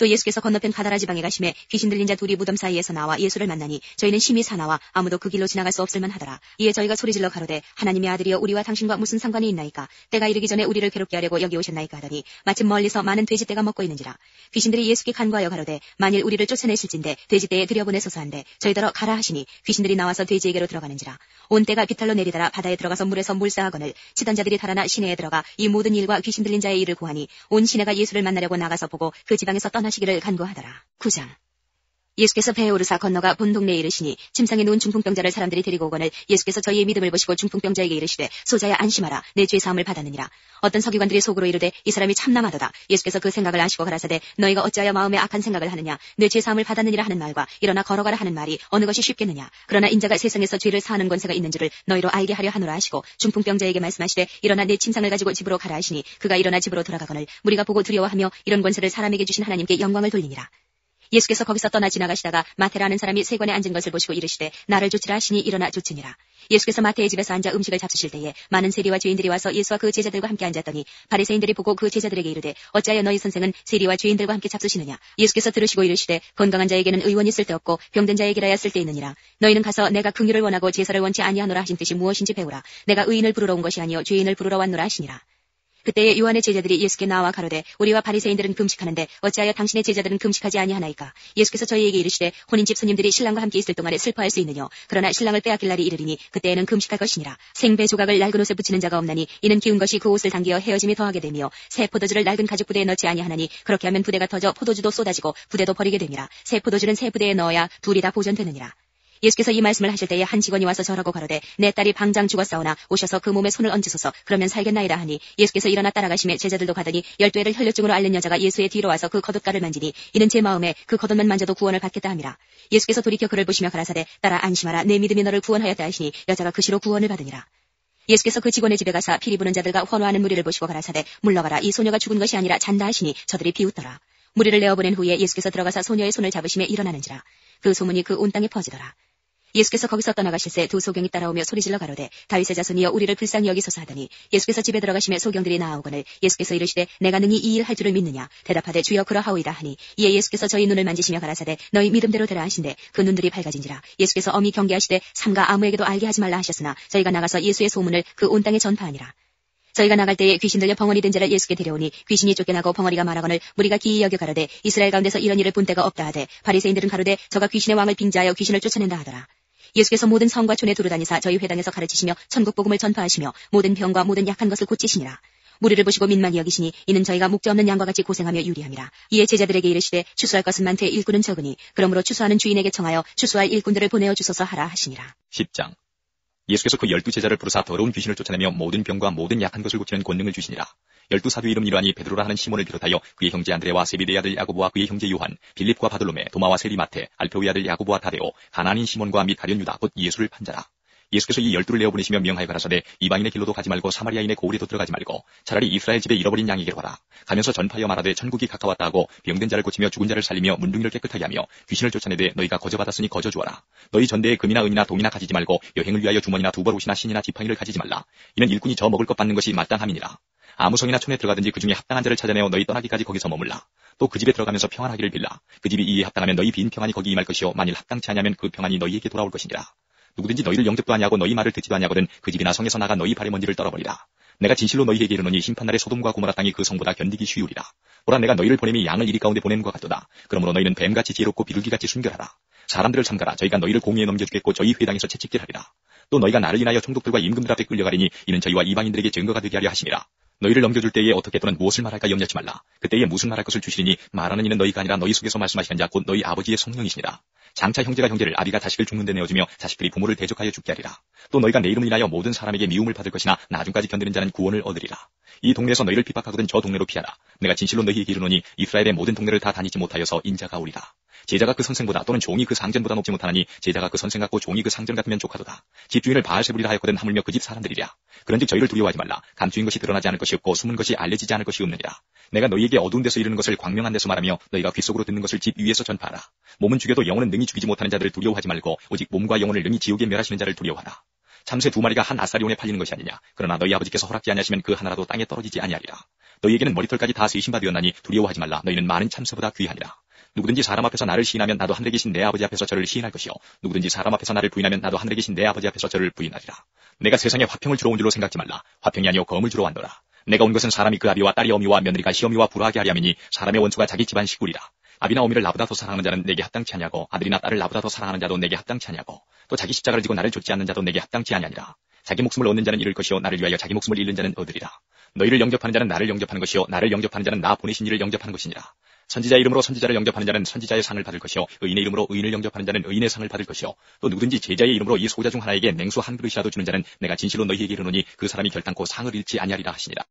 또 예수께서 건너편 가다라 지방에 가심에 귀신 들린 자 둘이 무덤 사이에서 나와 예수를 만나니 저희는 심히 사나와 아무도 그 길로 지나갈 수 없을만 하더라. 이에 저희가 소리질러 가로되 하나님의 아들이여 우리와 당신과 무슨 상관이 있나이까. 때가 이르기 전에 우리를 괴롭게 하려고 여기 오셨나이까 하더니 마침 멀리서 많은 돼지떼가 먹고 있는지라. 귀신들이 예수께 간구하여 가로되 만일 우리를 쫓아내실진데 돼지떼에 들여보내소서 한데 저희더러 가라 하시니 귀신들이 나와서 돼지에게로 들어가는지라. 온 때가 비탈로 내리더라. 바다에 들어가서 물에서 물사하거늘 치던 자들이 달아나 시내에 들어가 이 모든 일과 귀신 들린 자의 일을 고하니 온 시내가 예수를 만나려고 나가서 보고 그 지방에서 떠나시기를 간구하더라. 9장. 예수께서 배에 오르사 건너가 본 동네에 이르시니 침상에 누운 중풍병자를 사람들이 데리고 오거늘 예수께서 저희의 믿음을 보시고 중풍병자에게 이르시되 소자야 안심하라 내 죄 사함을 받았느니라. 어떤 서기관들이 속으로 이르되 이 사람이 참남하도다. 예수께서 그 생각을 아시고 가라사대 너희가 어찌하여 마음에 악한 생각을 하느냐. 내 죄 사함을 받았느니라 하는 말과 일어나 걸어가라 하는 말이 어느 것이 쉽겠느냐. 그러나 인자가 세상에서 죄를 사하는 권세가 있는 줄을 너희로 알게 하려 하노라 하시고 중풍병자에게 말씀하시되 일어나 내 침상을 가지고 집으로 가라 하시니 그가 일어나 집으로 돌아가거늘 무리가 보고 두려워하며 이런 권세를 사람에게 주신 하나님께 영광을 돌리니라. 예수께서 거기서 떠나 지나가시다가 마태라는 사람이 세관에 앉은 것을 보시고 이르시되 나를 쫓으라 하시니 일어나 쫓으니라. 예수께서 마태의 집에서 앉아 음식을 잡수실 때에 많은 세리와 죄인들이 와서 예수와 그 제자들과 함께 앉았더니 바리새인들이 보고 그 제자들에게 이르되 어찌하여 너희 선생은 세리와 죄인들과 함께 잡수시느냐. 예수께서 들으시고 이르시되 건강한 자에게는 의원이 쓸데없고 병든 자에게라야 쓸데있느니라. 너희는 가서 내가 긍휼을 원하고 제사를 원치 아니하노라 하신 뜻이 무엇인지 배우라. 내가 의인을 부르러 온 것이 아니요 죄인을 부르러 왔노라 하시니라. 그때에 요한의 제자들이 예수께 나와 가로되 우리와 바리새인들은 금식하는데 어찌하여 당신의 제자들은 금식하지 아니하나이까. 예수께서 저희에게 이르시되 혼인집 손님들이 신랑과 함께 있을 동안에 슬퍼할 수 있느뇨. 그러나 신랑을 빼앗길 날이 이르리니 그때에는 금식할 것이니라. 생배 조각을 낡은 옷에 붙이는 자가 없나니 이는 기운 것이 그 옷을 당기어 헤어짐이 더하게 되며 새 포도주를 낡은 가죽 부대에 넣지 아니하나니 그렇게 하면 부대가 터져 포도주도 쏟아지고 부대도 버리게 됨이라. 새 포도주는 새 부대에 넣어야 둘이 다 보존되느니라. 예수께서 이 말씀을 하실 때에 한 직원이 와서 절하고 가로되 내 딸이 방장 죽었사오나 오셔서 그 몸에 손을 얹으소서 그러면 살겠나이다 하니 예수께서 일어나 따라가시매 제자들도 가더니 12회를 혈류증으로 앓는 여자가 예수의 뒤로 와서 그 겉옷가를 만지니 이는 제 마음에 그 겉옷만 만져도 구원을 받겠다 함이라. 예수께서 돌이켜 그를 보시며 가라사대 따라 안심하라 내 믿음이 너를 구원하였다 하시니 여자가 그 시로 구원을 받으니라. 예수께서 그 직원의 집에 가사 피리 부는 자들과 환호하는 무리를 보시고 가라사대 물러가라 이 소녀가 죽은 것이 아니라 잔다 하시니 저들이 비웃더라. 무리를 내어보낸 후에 예수께서 들어가사 소녀의 손을 잡으시며 일어나는지라. 그 소문이 그 온 땅에 퍼지더라. 예수께서 거기서 떠나가실새 두 소경이 따라오며 소리질러 가로되 다윗의 자손이여 우리를 불쌍히 여기소서 하더니 예수께서 집에 들어가시며 소경들이 나아오거늘 예수께서 이르시되 내가 능히 이 일 할 줄을 믿느냐. 대답하되 주여 그러하오이다 하니 이에 예수께서 저희 눈을 만지시며 가라사대 너희 믿음대로 되라 하신대 그 눈들이 밝아진지라. 예수께서 엄히 경계하시되 삼가 아무에게도 알게 하지 말라 하셨으나 저희가 나가서 예수의 소문을 그 온 땅에 전파하니라. 저희가 나갈 때에 귀신 들려 벙어리 된 자를 예수께 데려오니 귀신이 쫓겨나고 벙어리가 말하거늘 무리가 기이 여겨 가로되 이스라엘 가운데서 이런 일을 본 때가 없다 하되 바리새인들은 가로되 저가 귀신의 왕을 빙자하여 귀신을 쫓아낸다 하더라. 예수께서 모든 성과 촌에 두루다니사 저희 회당에서 가르치시며 천국 복음을 전파하시며 모든 병과 모든 약한 것을 고치시니라. 무리를 보시고 민망히 여기시니 이는 저희가 목자 없는 양과 같이 고생하며 유리함이라. 이에 제자들에게 이르시되 추수할 것은 많되 일꾼은 적으니 그러므로 추수하는 주인에게 청하여 추수할 일꾼들을 보내어 주소서 하라 하시니라.
10장. 예수께서 그 12제자를 부르사 더러운 귀신을 쫓아내며 모든 병과 모든 약한 것을 고치는 권능을 주시니라. 12사도 이름 이러하니 베드로라 하는 시몬을 비롯하여 그의 형제 안드레와 세베대의 아들 야고보와 그의 형제 요한, 빌립과 바돌로메, 도마와 세리 마테, 알페오의 아들 야고보와 다데오, 가나안인 시몬과 및 가룟 유다 곧 예수를 판 자라. 예수께서 이 12를 내어보내시며 명하여 가라사대 이방인의 길로도 가지 말고 사마리아인의 고을에도 들어가지 말고 차라리 이스라엘 집에 잃어버린 양에게로 가라. 가면서 전파하여 말하되 천국이 가까웠다 하고 병든 자를 고치며 죽은 자를 살리며 문둥이를 깨끗하게 하며 귀신을 쫓아내되 너희가 거저받았으니 거저주어라. 너희 전대에 금이나 은이나 동이나 가지지 말고 여행을 위하여 주머니나 두벌 옷이나 신이나 지팡이를 가지지 말라. 이는 일꾼이 저 먹을 것 받는 것이 마땅함이니라. 아무 성이나 촌에 들어가든지 그 중에 합당한 자를 찾아내어 너희 떠나기까지 거기서 머물라. 또 그 집에 들어가면서 평안하기를 빌라. 그 집이 이에 합당하면 너희 빈 평안이 거기 임할 것이요 만일 합당치 아니하면 그 평안이 너희에게 돌아올 것이니라. 누구든지 너희를 영접도 아니하고 너희 말을 듣지도 아니하거든 그 집이나 성에서 나가 너희 발의 먼지를 떨어버리라. 내가 진실로 너희에게 이르노니 심판날에 소돔과 고모라 땅이 그 성보다 견디기 쉬우리라. 보라 내가 너희를 보냄이 양을 이리 가운데 보내는 것 같도다. 그러므로 너희는 뱀같이 지혜롭고 비둘기같이 순결하라. 사람들을 삼가라. 저희가 너희를 공의에 넘겨주겠고 저희 회당에서 채찍질하리라. 또 너희가 나를 인하여 총독들과 임금들 앞에 끌려가리니 이는 저희와 이방인들에게 증거가 되게 하려 하심이라. 너희를 넘겨줄 때에 어떻게 또는 무엇을 말할까 염려치 말라. 그때에 무슨 말할 것을 주시리니 말하는 이는 너희가 아니라 너희 속에서 말씀하시는 자 곧 너희 아버지의 성령이시니라. 장차 형제가 형제를 아비가 자식을 죽는 데 내어주며 자식들이 부모를 대적하여 죽게 하리라. 또 너희가 내 이름을 인하여 모든 사람에게 미움을 받을 것이나 나중까지 견디는 자는 구원을 얻으리라. 이 동네에서 너희를 핍박하거든 저 동네로 피하라. 내가 진실로 너희에게 이르노니 이스라엘의 모든 동네를 다 다니지 못하여서 인자가 오리라. 제자가 그 선생보다 또는 종이 그 상전보다 높지 못하나니 제자가 그 선생 같고 종이 그 상전 같으면 족하도다. 집주인을 바알세불이라 하였거든 하물며 그 집 사람들이랴. 그런즉 저희를 두려워하지 말라. 감추인 것이 드러나지 않을 것이 없고 숨은 것이 알려지지 않을 것이 없느니라. 내가 너희에게 어두운 데서 이르는 것을 광명한 데서 말하며 너희가 귓속으로 듣는 것을 집 위에서 전파하라. 몸은 죽여도 영혼은 능히 죽이지 못하는 자들을 두려워하지 말고 오직 몸과 영혼을 능히 지옥에 멸하시는 자를 두려워하라. 참새 2마리가 한 아사리온에 팔리는 것이 아니냐. 그러나 너희 아버지께서 허락지 아니하시면 그 하나라도 땅에 떨어지지 아니하리라. 너희에게는 머리털까지 다 세신 바 되었나니 두려워하지 말라. 너희는 많은 참새보다 귀하니라. 누구든지 사람 앞에서 나를 시인하면 나도 하늘에 계신 내 아버지 앞에서 저를 시인할 것이요 누구든지 사람 앞에서 나를 부인하면 나도 하늘에 계신 내 아버지 앞에서 저를 부인하리라. 내가 세상에 화평을 주러 온 줄로 생각지 말라. 화평이 아니요 검을 주러 왔노라. 내가 온 것은 사람이 그 아비와 딸이 어미와 며느리가 시어미와 불화하게 하려 함이니 사람의 원수가 자기 집안 식구리라. 아비나 어미를 나보다 더 사랑하는 자는 내게 합당치 아니하고 아들이나 딸을 나보다 더 사랑하는 자도 내게 합당치 아니하고 또 자기 십자가를 지고 나를 좇지 않는 자도 내게 합당치 아니하니라. 자기 목숨을 얻는 자는 잃을 것이요 나를 위하여 자기 목숨을 잃는 자는 얻으리라. 너희를 영접하는 자는 나를 영접하는 것이요 나를 영접하는 자는 나 보내신 이를 영접하는 것이니라. 선지자 이름으로 선지자를 영접하는 자는 선지자의 상을 받을 것이요 의인의 이름으로 의인을 영접하는 자는 의인의 상을 받을 것이요 또 누구든지 제자의 이름으로 이 소자 중 하나에게 냉수 한 그릇이라도 주는 자는 내가 진실로 너희에게 이르노니 그 사람이 결단코 상을 잃지 아니하리라 하시니라.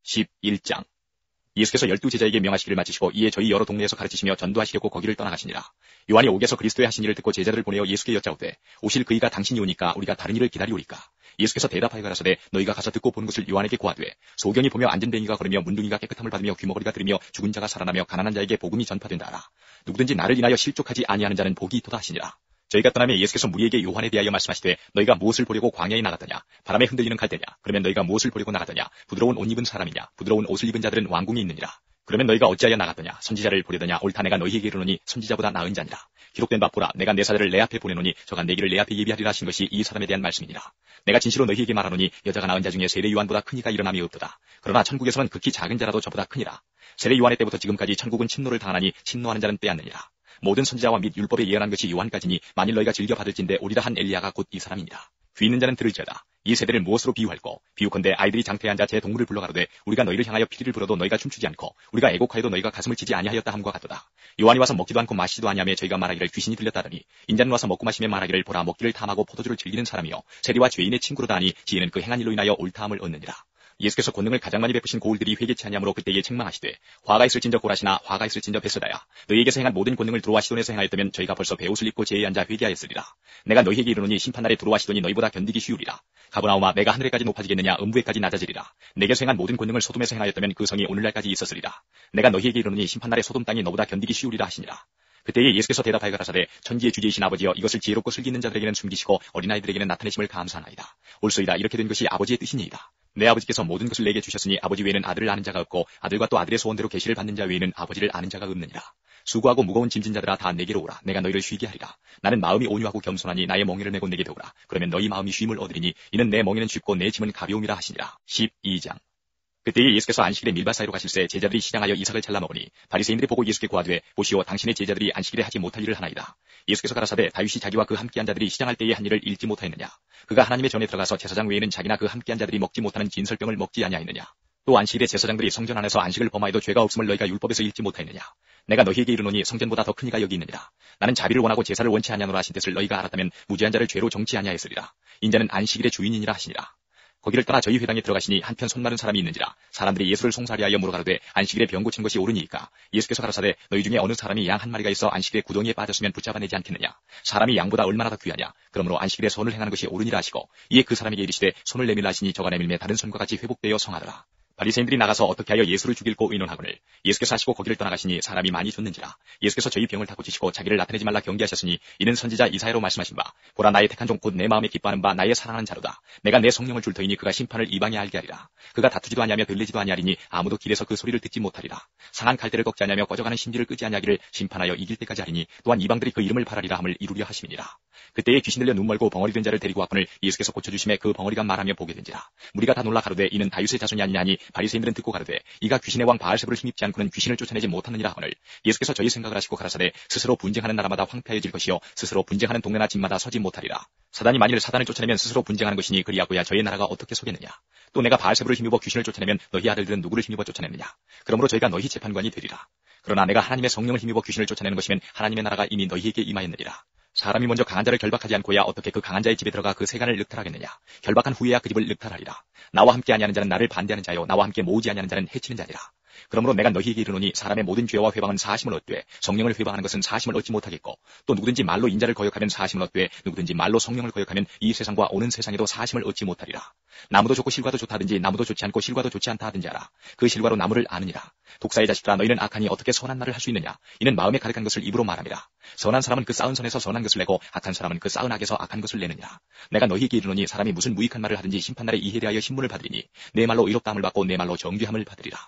11장 예수께서 12제자에게 명하시기를 마치시고 이에 저희 여러 동네에서 가르치시며 전도하시려고 거기를 떠나가시니라. 요한이 옥에서 그리스도의 하신 일을 듣고 제자들을 보내어 예수께 여짜오되 오실 그이가 당신이 오니까 우리가 다른 일을 기다리오리까. 예수께서 대답하여 가라사대 너희가 가서 듣고 보는 것을 요한에게 고하되 소경이 보며 앉은 뱅이가 걸으며 문둥이가 깨끗함을 받으며 귀머거리가 들으며 죽은 자가 살아나며 가난한 자에게 복음이 전파된다 하라. 누구든지 나를 인하여 실족하지 아니하는 자는 복이 있도다 하시니라. 저희가 떠나며 예수께서 무리에게 요한에 대하여 말씀하시되 너희가 무엇을 보려고 광야에 나갔더냐. 바람에 흔들리는 갈대냐. 그러면 너희가 무엇을 보려고 나갔더냐. 부드러운 옷 입은 사람이냐. 부드러운 옷을 입은 자들은 왕궁이 있느니라. 그러면 너희가 어찌하여 나갔더냐. 선지자를 보려더냐. 옳다 내가 너희에게 이르노니 선지자보다 나은 자니라. 기록된 바 보라 내가 내 사자를 내 앞에 보내노니 저가 내 길을 내 앞에 예비하리라 하신 것이 이 사람에 대한 말씀이니라. 내가 진실로 너희에게 말하노니 여자가 낳은 자 중에 세례 요한보다 큰 이가 일어남이 없도다. 그러나 천국에서는 극히 작은 자라도 저보다 크니라. 세례 요한의 때부터 지금까지 천국은 침노를 당하나니 침노하는 자는 빼앗느니라. 모든 선지자와 및 율법에 예언한 것이 요한까지니 만일 너희가 즐겨 받을진대 오리라 한 엘리야가 곧 이 사람이니라. 귀 있는 자는 들을지어다. 이 세대를 무엇으로 비유할꼬? 비유컨대 아이들이 장태에 앉아 제 동물을 불러가로되 우리가 너희를 향하여 피리를 불어도 너희가 춤추지 않고 우리가 애곡하여도 너희가 가슴을 치지 아니하였다 함과 같도다. 요한이 와서 먹지도 않고 마시지도 아니하며 저희가 말하기를 귀신이 들렸다더니 인자는 와서 먹고 마시며 말하기를 보라 먹기를 탐하고 포도주를 즐기는 사람이요 세리와 죄인의 친구로다 하니 지혜는 그 행한 일로 인하여 옳다함을 얻느니라. 예수께서 권능을 가장 많이 베푸신 고울들이 회개치 아니하므로 그때에 책망하시되 화가 있을진저 고라시나 화가 있을진저 베스다야 너희에게서 행한 모든 권능을 두로와 시돈에서 행하였다면 저희가 벌써 베옷을 입고 제에 앉아 회개하였으리라. 내가 너희에게 이르노니 심판날에 두로와 시돈이 너희보다 견디기 쉬우리라. 가버나움아 내가 하늘에까지 높아지겠느냐 음부에까지 낮아지리라. 내게서 행한 모든 권능을 소돔에서 행하였다면 그 성이 오늘날까지 있었으리라. 내가 너희에게 이르노니 심판날에 소돔 땅이 너보다 견디기 쉬우리라 하시니라. 그때에 예수께서 대답하여 가라사대 천지의 주제이신 아버지여 이것을 지혜롭고 슬기 있는 자들에게는 숨기시고 어린아이들에게는 나타내심을 감사하나이다. 옳소이다 이렇게 된 것이 아버지의 뜻이니이다. 내 아버지께서 모든 것을 내게 주셨으니 아버지 외에는 아들을 아는 자가 없고 아들과 또 아들의 소원대로 계시를 받는 자 외에는 아버지를 아는 자가 없느니라. 수고하고 무거운 짐진 자들아 다 내게로 오라. 내가 너희를 쉬게 하리라. 나는 마음이 온유하고 겸손하니 나의 멍에를 메고 내게 배우라. 그러면 너희 마음이 쉼을 얻으리니 이는 내 멍에는 쉽고 내 짐은 가벼움이라 하시니라. 12장 그때에 예수께서 안식일에 밀밭 사이로 가실새 제자들이 시장하여 이삭을 잘라 먹으니 바리새인들이 보고 예수께 고하되 보시오 당신의 제자들이 안식일에 하지 못할 일을 하나이다. 예수께서 가라사대 다윗이 자기와 그 함께한 자들이 시장할 때에 한 일을 잃지 못하였느냐. 그가 하나님의 전에 들어가서 제사장 외에는 자기나 그 함께한 자들이 먹지 못하는 진설병을 먹지 아니하였느냐. 또 안식일에 제사장들이 성전 안에서 안식을 범하여도 죄가 없음을 너희가 율법에서 읽지 못하였느냐. 내가 너희에게 이르노니 성전보다 더 큰 이가 여기 있느니라. 나는 자비를 원하고 제사를 원치 아니하노라 하신 뜻을 너희가 알았다면 무죄한 자를 죄로 정치 아니하였으리라. 인자는 안식일의 주인이니라 하시니라. 거기를 떠나 저희 회당에 들어가시니 한편 손마른 사람이 있는지라. 사람들이 예수를 송사리하여 물어가로되 안식일에 병 고친 것이 옳으니이까. 예수께서 가라사대 너희 중에 어느 사람이 양 한 마리가 있어 안식일에 구덩이에 빠졌으면 붙잡아내지 않겠느냐. 사람이 양보다 얼마나 더 귀하냐. 그러므로 안식일에 선을 행하는 것이 옳으니라 하시고 이에 그 사람에게 이르시되 손을 내밀라 하시니 저가 내밀매 다른 손과 같이 회복되어 성하더라. 바리새인들이 나가서 어떻게 하여 예수를 죽일고 의논하거늘 예수께서 하시고 거기를 떠나가시니 사람이 많이 줬는지라. 예수께서 저희 병을 다 고치시고 자기를 나타내지 말라 경계하셨으니 이는 선지자 이사야로 말씀하신 바 보라 나의 택한 종 곧 내 마음에 기뻐하는 바 나의 사랑하는 자로다. 내가 내 성령을 줄 터이니 그가 심판을 이방에 알게 하리라. 그가 다투지도 아니하며 들리지도 아니하리니 아무도 길에서 그 소리를 듣지 못하리라. 상한 갈대를 꺾지 아니하며 꺼져가는 심지를 끄지 아니하기를 심판하여 이길 때까지 하리니 또한 이방들이 그 이름을 바라리라 함을 이루려 하심이니라. 그때에 귀신 들려 눈 멀고 벙어리 된 자를 데리고 왔거늘 예수께서 고쳐주심에 그 벙어리가 말하며 보게 된지라. 무리가 다 놀라 가로되 이는 다윗의 자손이 아니냐니 바리새인들은 듣고 가로되 이가 귀신의 왕 바알세불을 힘입지 않고는 귀신을 쫓아내지 못하느니라 하거늘 예수께서 저희 생각을 하시고 가라사대 스스로 분쟁하는 나라마다 황폐해질 것이요 스스로 분쟁하는 동네나 집마다 서지 못하리라. 사단이 만일 사단을 쫓아내면 스스로 분쟁하는 것이니 그리하고야 저희 나라가 어떻게 서겠느냐. 또 내가 바알세불을 힘입어 귀신을 쫓아내면 너희 아들들은 누구를 힘입어 쫓아내느냐. 그러므로 저희가 너희 재판관이 되리라. 그러나 내가 하나님의 성령을 힘입어 귀신을 쫓아내는 것이면 하나님의 나라가 이미 너희에게 임하였느니라. 사람이 먼저 강한 자를 결박하지 않고야 어떻게 그 강한 자의 집에 들어가 그 세간을 늑탈하겠느냐. 결박한 후에야 그 집을 늑탈하리라. 나와 함께 아니하는 자는 나를 반대하는 자요 나와 함께 모으지 아니하는 자는 해치는 자니라. 그러므로 내가 너희에게 이르노니 사람의 모든 죄와 회방은 사하심을 얻되 성령을 회방하는 것은 사하심을 얻지 못하겠고 또 누구든지 말로 인자를 거역하면 사하심을 얻되 누구든지 말로 성령을 거역하면 이 세상과 오는 세상에도 사하심을 얻지 못하리라. 나무도 좋고 실과도 좋다 하든지 나무도 좋지 않고 실과도 좋지 않다 하든지 알아. 그 실과로 나무를 아느니라. 독사의 자식들아 너희는 악하니 어떻게 선한 말을 할 수 있느냐. 이는 마음에 가득한 것을 입으로 말함이라. 선한 사람은 그 쌓은 선에서 선한 것을 내고 악한 사람은 그 쌓은 악에서 악한 것을 내느니라. 내가 너희에게 이르노니 사람이 무슨 무익한 말을 하든지 심판날에 이에 대하여 신문을 받으리니 내 말로 의롭다함을 받고 내 말로 정죄함을 받으리라.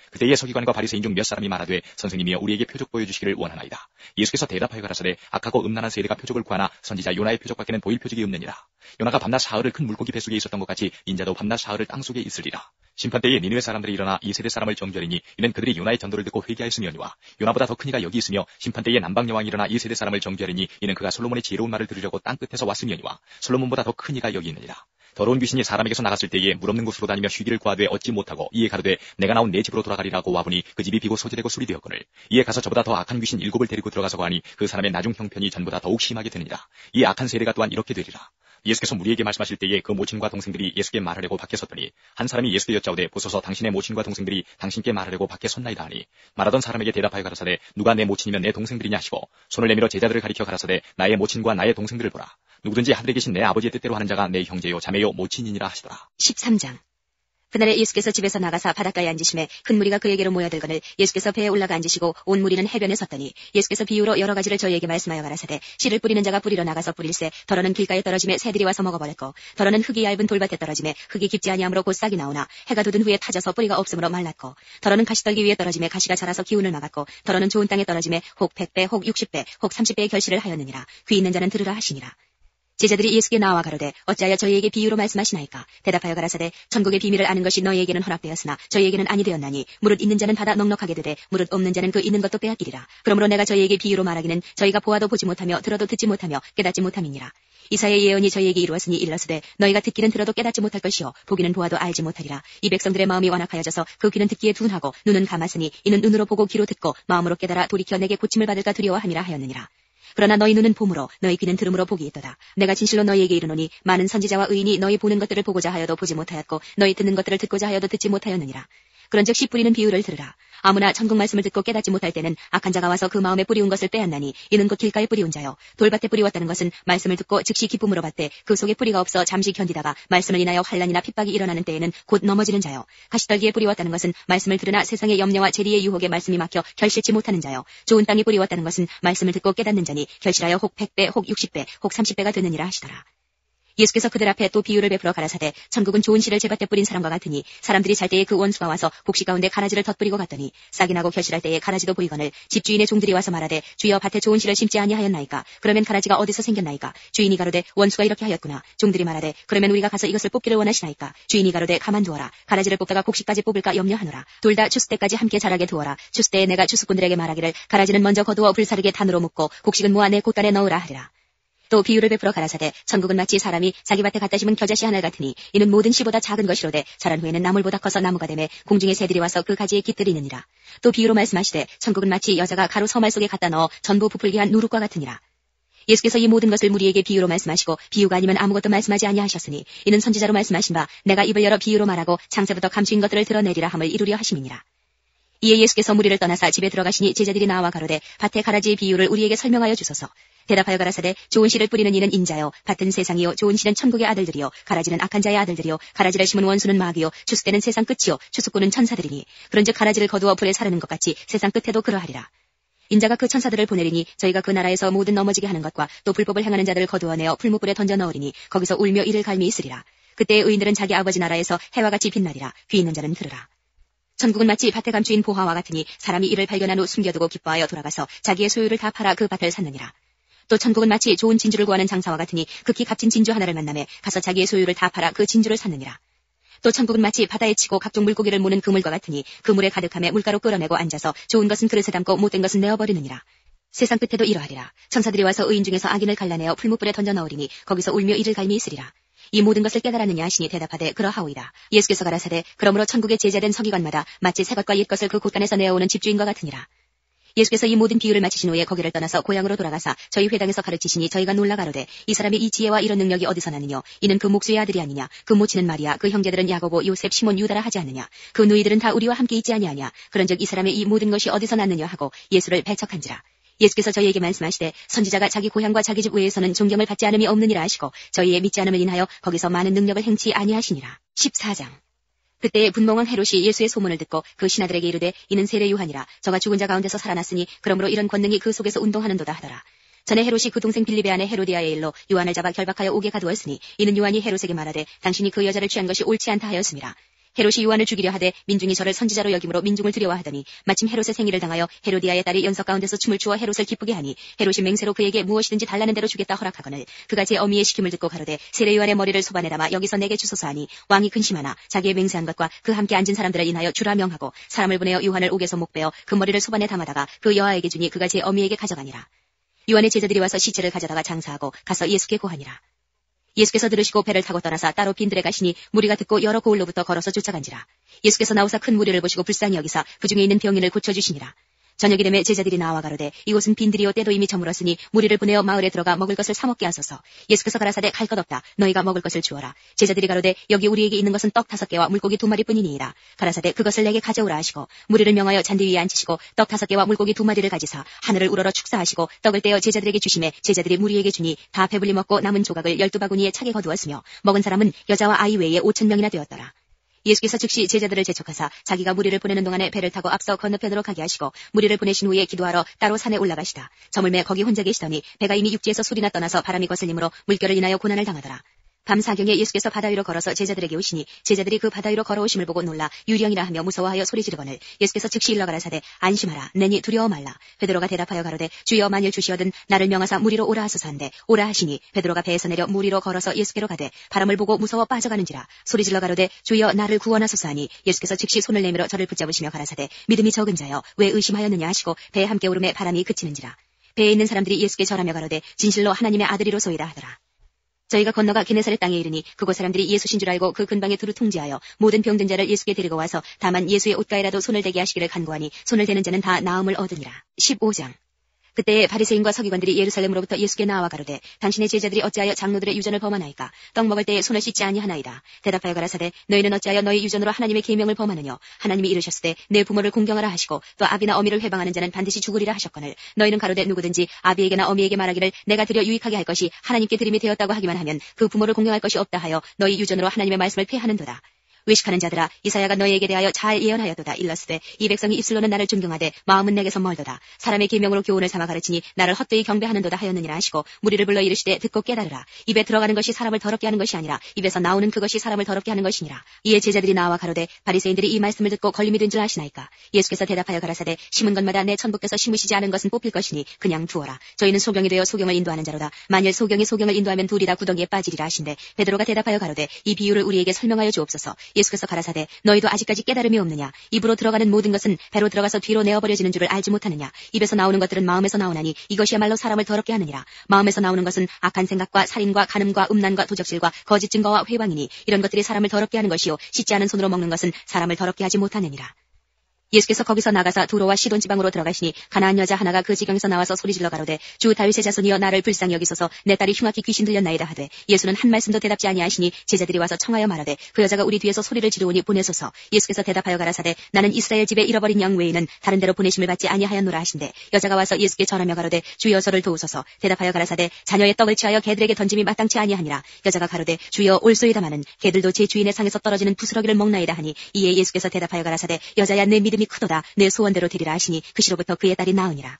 그때에 서기관과 바리새인 중 몇 사람이 말하되 선생님이여 우리에게 표적 보여주시기를 원하나이다. 예수께서 대답하여 가라사대 악하고 음란한 세대가 표적을 구하나 선지자 요나의 표적밖에는 보일 표적이 없느니라. 요나가 밤낮 사흘을 큰 물고기 뱃속에 있었던 것 같이 인자도 밤낮 사흘을 땅속에 있으리라. 심판때에 니느웨 사람들이 일어나 이 세대 사람을 정죄하리니 이는 그들이 요나의 전도를 듣고 회개하였으며니와 요나보다 더 큰 이가 여기 있으며 심판때에 남방 여왕이 일어나 이 세대 사람을 정죄하리니 이는 그가 솔로몬의 지혜로운 말을 들으려고 땅 끝에서 왔으며니와 솔로몬보다 더 큰 이가 여기 있느니라. 더러운 귀신이 사람에게서 나갔을 때에 물 없는 곳으로 다니며 쉬기를 구하되 얻지 못하고 이에 가로되 내가 나온 내 집으로 돌아가리라고 와보니 그 집이 비고 소지되고 술이 되었거늘 이에 가서 저보다 더 악한 귀신 7을 데리고 들어가서 거하니 그 사람의 나중 형편이 전보다 더욱 심하게 되느니라. 이 악한 세대가 또한 이렇게 되리라. 예수께서 무리에게 말씀하실 때에 그 모친과 동생들이 예수께 말하려고 밖에 섰더니 한 사람이 예수께 여짜오되 보소서 당신의 모친과 동생들이 당신께 말하려고 밖에 섰나이다 하니 말하던 사람에게 대답하여 가라사대 누가 내 모친이면 내 동생들이냐 하시고 손을 내밀어 제자들을 가리켜 가라사대 나의 모친과 나의 동생들을 보라. 누구든지 하늘에 계신 내 아버지의 뜻대로 하는 자가 내 형제요 자매요 모친이니라 하시더라.
13장. 그날에 예수께서 집에서 나가사 바닷가에 앉으심에 큰 무리가 그에게로 모여들거늘 예수께서 배에 올라가 앉으시고 온 무리는 해변에 섰더니 예수께서 비유로 여러 가지를 저희에게 말씀하여 가라사대 씨를 뿌리는 자가 뿌리러 나가서 뿌릴새 더러는 길가에 떨어짐에 새들이 와서 먹어버렸고 더러는 흙이 얇은 돌밭에 떨어짐에 흙이 깊지 아니하므로 곧 싹이 나오나 해가 돋은 후에 타져서 뿌리가 없으므로 말랐고 더러는 가시떨기 위에 떨어짐에 가시가 자라서 기운을 막았고 더러는 좋은 땅에 떨어짐에 혹 100배 혹 60배 혹 30배의 결실을 하였느니라. 귀 있는 자는 들으라 하시니라. 제자들이 예수께 나와 가로되 어찌하여 저희에게 비유로 말씀하시나이까. 대답하여 가라사대 천국의 비밀을 아는 것이 너희에게는 허락되었으나 저희에게는 아니 되었나니 무릇 있는 자는 받아 넉넉하게 되되 무릇 없는 자는 그 있는 것도 빼앗기리라. 그러므로 내가 저희에게 비유로 말하기는 저희가 보아도 보지 못하며 들어도 듣지 못하며 깨닫지 못함이니라. 이사야의 예언이 저희에게 이루었으니 일러스되 너희가 듣기는 들어도 깨닫지 못할 것이요 보기는 보아도 알지 못하리라. 이 백성들의 마음이 완악하여져서 그 귀는 듣기에 둔하고 눈은 감았으니 이는 눈으로 보고 귀로 듣고 마음으로 깨달아 돌이켜 내게 고침을 받을까 두려워함이라 하였느니라. 그러나 너희 눈은 봄으로 너희 귀는 들음으로 복이 있도다. 내가 진실로 너희에게 이르노니 많은 선지자와 의인이 너희 보는 것들을 보고자 하여도 보지 못하였고 너희 듣는 것들을 듣고자 하여도 듣지 못하였느니라. 그런즉 씨 뿌리는 비유를 들으라. 아무나 천국 말씀을 듣고 깨닫지 못할 때는 악한 자가 와서 그 마음에 뿌리운 것을 빼앗나니 이는 곧 길가에 뿌리운 자요 돌밭에 뿌리웠다는 것은 말씀을 듣고 즉시 기쁨으로 받되 그 속에 뿌리가 없어 잠시 견디다가 말씀을 인하여 환난이나 핍박이 일어나는 때에는 곧 넘어지는 자요 가시떨기에 뿌리웠다는 것은 말씀을 들으나 세상의 염려와 재리의 유혹에 말씀이 막혀 결실치 못하는 자요 좋은 땅에 뿌리웠다는 것은 말씀을 듣고 깨닫는 자니 결실하여 혹 100배 혹 60배 혹 30배가 되느니라 하시더라. 예수께서 그들 앞에 또 비유를 베풀어 가라사대 천국은 좋은 씨를 제밭에 뿌린 사람과 같으니 사람들이 잘 때에 그 원수가 와서 곡식 가운데 가라지를 덧뿌리고 갔더니 싹이 나고 결실할 때에 가라지도 보이거늘 집주인의 종들이 와서 말하되 주여 밭에 좋은 씨를 심지 아니하였나이까. 그러면 가라지가 어디서 생겼나이까. 주인이 가로되 원수가 이렇게 하였구나. 종들이 말하되 그러면 우리가 가서 이것을 뽑기를 원하시나이까. 주인이 가로되 가만두어라. 가라지를 뽑다가 곡식까지 뽑을까 염려하노라. 둘 다 추수 때까지 함께 자라게 두어라. 추수 때에 내가 추수꾼들에게 말하기를 가라지는 먼저 거두어 불사르게 단으로 묶고 곡식은 모아 내 곳간에 넣으라 하리라. 또 비유를 베풀어 가라사대 천국은 마치 사람이 자기 밭에 갖다 심은 겨자씨 하늘 같으니 이는 모든 씨보다 작은 것이로되 자란 후에는 나물보다 커서 나무가 되매 공중의 새들이 와서 그 가지에 깃들이느니라. 또 비유로 말씀하시되 천국은 마치 여자가 가루 서말 속에 갖다 넣어 전부 부풀게 한 누룩과 같으니라. 예수께서 이 모든 것을 무리에게 비유로 말씀하시고 비유가 아니면 아무것도 말씀하지 아니하셨으니 이는 선지자로 말씀하신 바 내가 입을 열어 비유로 말하고 창세부터 감추인 것들을 드러내리라 함을 이루려 하심이니라. 이에 예수께서 무리를 떠나사 집에 들어가시니 제자들이 나와 가로되 밭의 가라지의 비유를 우리에게 설명하여 주소서. 대답하여 가라사대 좋은 씨를 뿌리는 이는 인자요 밭은 세상이요 좋은 씨는 천국의 아들들이요 가라지는 악한 자의 아들들이요 가라지를 심은 원수는 마귀요 추수 때는 세상 끝이요 추수꾼은 천사들이니 그런즉 가라지를 거두어 불에 사르는 것 같이 세상 끝에도 그러하리라. 인자가 그 천사들을 보내리니 저희가 그 나라에서 모든 넘어지게 하는 것과 또 불법을 행하는 자들을 거두어내어 풀무불에 던져 넣으리니 거기서 울며 이를 갈미 있으리라. 그때의 의인들은 자기 아버지 나라에서 해와 같이 빛나리라. 귀 있는 자는 들으라. 천국은 마치 밭에 감추인 보화와 같으니 사람이 이를 발견한 후 숨겨두고 기뻐하여 돌아가서 자기의 소유를 다 팔아 그 밭을 샀느니라. 또 천국은 마치 좋은 진주를 구하는 장사와 같으니 극히 값진 진주 하나를 만나매 가서 자기의 소유를 다 팔아 그 진주를 샀느니라. 또 천국은 마치 바다에 치고 각종 물고기를 모는 그물과 같으니 그 물에 가득함에 물가로 끌어내고 앉아서 좋은 것은 그릇에 담고 못된 것은 내어버리느니라. 세상 끝에도 이러하리라. 천사들이 와서 의인 중에서 악인을 갈라내어 풀무불에 던져 넣으리니 거기서 울며 이를 갈미 있으리라. 이 모든 것을 깨달았느냐 하시니 대답하되 그러하오이다. 예수께서 가라사대 그러므로 천국에 제자된 서기관마다 마치 새 것과 옛 것을 그 곳간에서 내어오는 집주인과 같으니라. 예수께서 이 모든 비유를 마치신 후에 거기를 떠나서 고향으로 돌아가사 저희 회당에서 가르치시니 저희가 놀라 가로되 이 사람이 이 지혜와 이런 능력이 어디서 나느냐. 이는 그 목수의 아들이 아니냐. 그 모치는 마리아, 그 형제들은 야고보, 요셉, 시몬, 유다라 하지 않느냐. 그 누이들은 다 우리와 함께 있지 아니하냐. 그런즉 이 사람의 이 모든 것이 어디서 났느냐 하고 예수를 배척한지라. 예수께서 저희에게 말씀하시되 선지자가 자기 고향과 자기 집 외에서는 존경을 받지 않음이 없느니라 하시고 저희의 믿지 않음을 인하여 거기서 많은 능력을 행치 아니하시니라. 14장. 그때에 분몽왕 헤롯이 예수의 소문을 듣고 그 신하들에게 이르되 이는 세례 요한이라. 저가 죽은 자 가운데서 살아났으니 그러므로 이런 권능이 그 속에서 운동하는도다 하더라. 전에 헤롯이 그 동생 빌립의 아내 헤로디아의 일로 요한을 잡아 결박하여 옥에 가두었으니 이는 요한이 헤롯에게 말하되 당신이 그 여자를 취한 것이 옳지 않다 하였음이라. 헤롯이 요한을 죽이려 하되 민중이 저를 선지자로 여김으로 민중을 두려워하더니 마침 헤롯의 생일을 당하여 헤로디아의 딸이 연석 가운데서 춤을 추어 헤롯을 기쁘게 하니 헤롯이 맹세로 그에게 무엇이든지 달라는 대로 주겠다 허락하거늘 그가 제 어미의 시킴을 듣고 가로되 세례 요한의 머리를 소반에 담아 여기서 내게 주소서 하니 왕이 근심하나 자기의 맹세한 것과 그 함께 앉은 사람들을 인하여 주라 명하고 사람을 보내어 요한을 옥에서 목베어 그 머리를 소반에 담아다가 그 여아에게 주니 그가 제 어미에게 가져가니라. 요한의 제자들이 와서 시체를 가져다가 장사하고 가서 예수께 고하니라. 예수께서 들으시고 배를 타고 떠나사 따로 빈들에 가시니 무리가 듣고 여러 고을로부터 걸어서 쫓아간지라. 예수께서 나오사 큰 무리를 보시고 불쌍히 여기사 그 중에 있는 병인을 고쳐주시니라. 저녁이 되매 제자들이 나와 가로되 이곳은 빈들이요 때도 이미 저물었으니 무리를 보내어 마을에 들어가 먹을 것을 사 먹게 하소서. 예수께서 가라사대 갈 것 없다. 너희가 먹을 것을 주어라. 제자들이 가로되 여기 우리에게 있는 것은 떡 5개와 물고기 2마리뿐이니이다. 가라사대 그것을 내게 가져오라 하시고 무리를 명하여 잔디 위에 앉히시고 떡 5개와 물고기 2마리를 가지사 하늘을 우러러 축사하시고 떡을 떼어 제자들에게 주시매 제자들이 무리에게 주니 다 배불리 먹고 남은 조각을 12바구니에 차게 거두었으며 먹은 사람은 여자와 아이 외에 5,000명이나 되었더라. 예수께서 즉시 제자들을 재촉하사 자기가 무리를 보내는 동안에 배를 타고 앞서 건너편으로 가게 하시고 무리를 보내신 후에 기도하러 따로 산에 올라가시다. 저물매 거기 혼자 계시더니 배가 이미 육지에서 술이나 떠나서 바람이 거슬림으로 물결을 인하여 고난을 당하더라. 밤 4경에 예수께서 바다 위로 걸어서 제자들에게 오시니 제자들이 그 바다 위로 걸어오심을 보고 놀라 유령이라 하며 무서워하여 소리 지르거늘 예수께서 즉시 일러 가라사대 안심하라 내니 두려워 말라. 베드로가 대답하여 가로되 주여 만일 주시어든 나를 명하사 무리로 오라 하소서 한데 오라 하시니 베드로가 배에서 내려 무리로 걸어서 예수께로 가되 바람을 보고 무서워 빠져가는지라. 소리 질러 가로되 주여 나를 구원하소서 하니 예수께서 즉시 손을 내밀어 저를 붙잡으시며 가라사대 믿음이 적은 자여 왜 의심하였느냐 하시고 배에 함께 오르매 바람이 그치는지라. 배에 있는 사람들이 예수께 절하며 가로되 진실로 하나님의 아들이로소이다 하더라. 저희가 건너가 게네사렛 땅에 이르니 그곳 사람들이 예수신 줄 알고 그 근방에 두루 통지하여 모든 병든 자를 예수께 데리고 와서 다만 예수의 옷가에라도 손을 대게 하시기를 간구하니 손을 대는 자는 다 나음을 얻으니라. 15장. 그때에 바리새인과 서기관들이 예루살렘으로부터 예수께 나와 가로되 당신의 제자들이 어찌하여 장로들의 유전을 범하나이까. 떡 먹을 때에 손을 씻지 아니하나이다. 대답하여 가라사대 너희는 어찌하여 너희 유전으로 하나님의 계명을 범하느냐. 하나님이 이르셨으되 내 부모를 공경하라 하시고 또 아비나 어미를 회방하는 자는 반드시 죽으리라 하셨거늘 너희는 가로되 누구든지 아비에게나 어미에게 말하기를 내가 드려 유익하게 할 것이 하나님께 드림이 되었다고 하기만 하면 그 부모를 공경할 것이 없다 하여 너희 유전으로 하나님의 말씀을 폐하는도다. 외식하는 자들아 이사야가 너희에게 대하여 잘 예언하였도다. 일렀으되 이 백성이 입술로는 나를 존경하되 마음은 내게서 멀도다. 사람의 계명으로 교훈을 삼아 가르치니 나를 헛되이 경배하는도다 하였느니라 하시고 무리를 불러 이르시되 듣고 깨달으라. 입에 들어가는 것이 사람을 더럽게 하는 것이 아니라 입에서 나오는 그것이 사람을 더럽게 하는 것이니라. 이에 제자들이 나와 가로되 바리새인들이 이 말씀을 듣고 걸림이 된 줄 아시나이까. 예수께서 대답하여 가라사대 심은 것마다 내 천부께서 심으시지 않은 것은 뽑힐 것이니 그냥 두어라. 저희는 소경이 되어 소경을 인도하는 자로다. 만일 소경이 소경을 인도하면 둘이 다 구덩이에 빠지리라 하신대 베드로가 대답하여 가로되 이 비유를 우리에게 설명하여 주옵소서. 예수께서 가라사대 너희도 아직까지 깨달음이 없느냐. 입으로 들어가는 모든 것은 배로 들어가서 뒤로 내어버려지는 줄을 알지 못하느냐. 입에서 나오는 것들은 마음에서 나오나니 이것이야말로 사람을 더럽게 하느니라. 마음에서 나오는 것은 악한 생각과 살인과 간음과 음란과 도적질과 거짓 증거와 회방이니 이런 것들이 사람을 더럽게 하는 것이요 씻지 않은 손으로 먹는 것은 사람을 더럽게 하지 못하느니라. 예수께서 거기서 나가사 두로와 시돈 지방으로 들어가시니 가나안 여자 하나가 그 지경에서 나와서 소리질러 가로되 주 다윗의 자손이여 나를 불쌍히 여기소서 내 딸이 흉악히 귀신 들렸나이다 하되 예수는 한 말씀도 대답지 아니하시니 제자들이 와서 청하여 말하되 그 여자가 우리 뒤에서 소리를 지르오니 보내소서. 예수께서 대답하여 가라사대 나는 이스라엘 집에 잃어버린 양 외에는 다른 데로 보내심을 받지 아니하였노라 하신대 여자가 와서 예수께 전하며 가로되 주여 저를 도우소서. 대답하여 가라사대 자녀의 떡을 취하여 개들에게 던짐이 마땅치 아니하니라. 여자가 가로되 주여 올소이다마는 개들도 제 주인의 상에서 떨어지는 부스러기를 먹나이다 하니 이에 예수께서 대답하여 가라사대 여자야 내 믿음이 크도다. 내 소원대로 되리라 하시니 그 시로부터 그의 딸이 나으니라.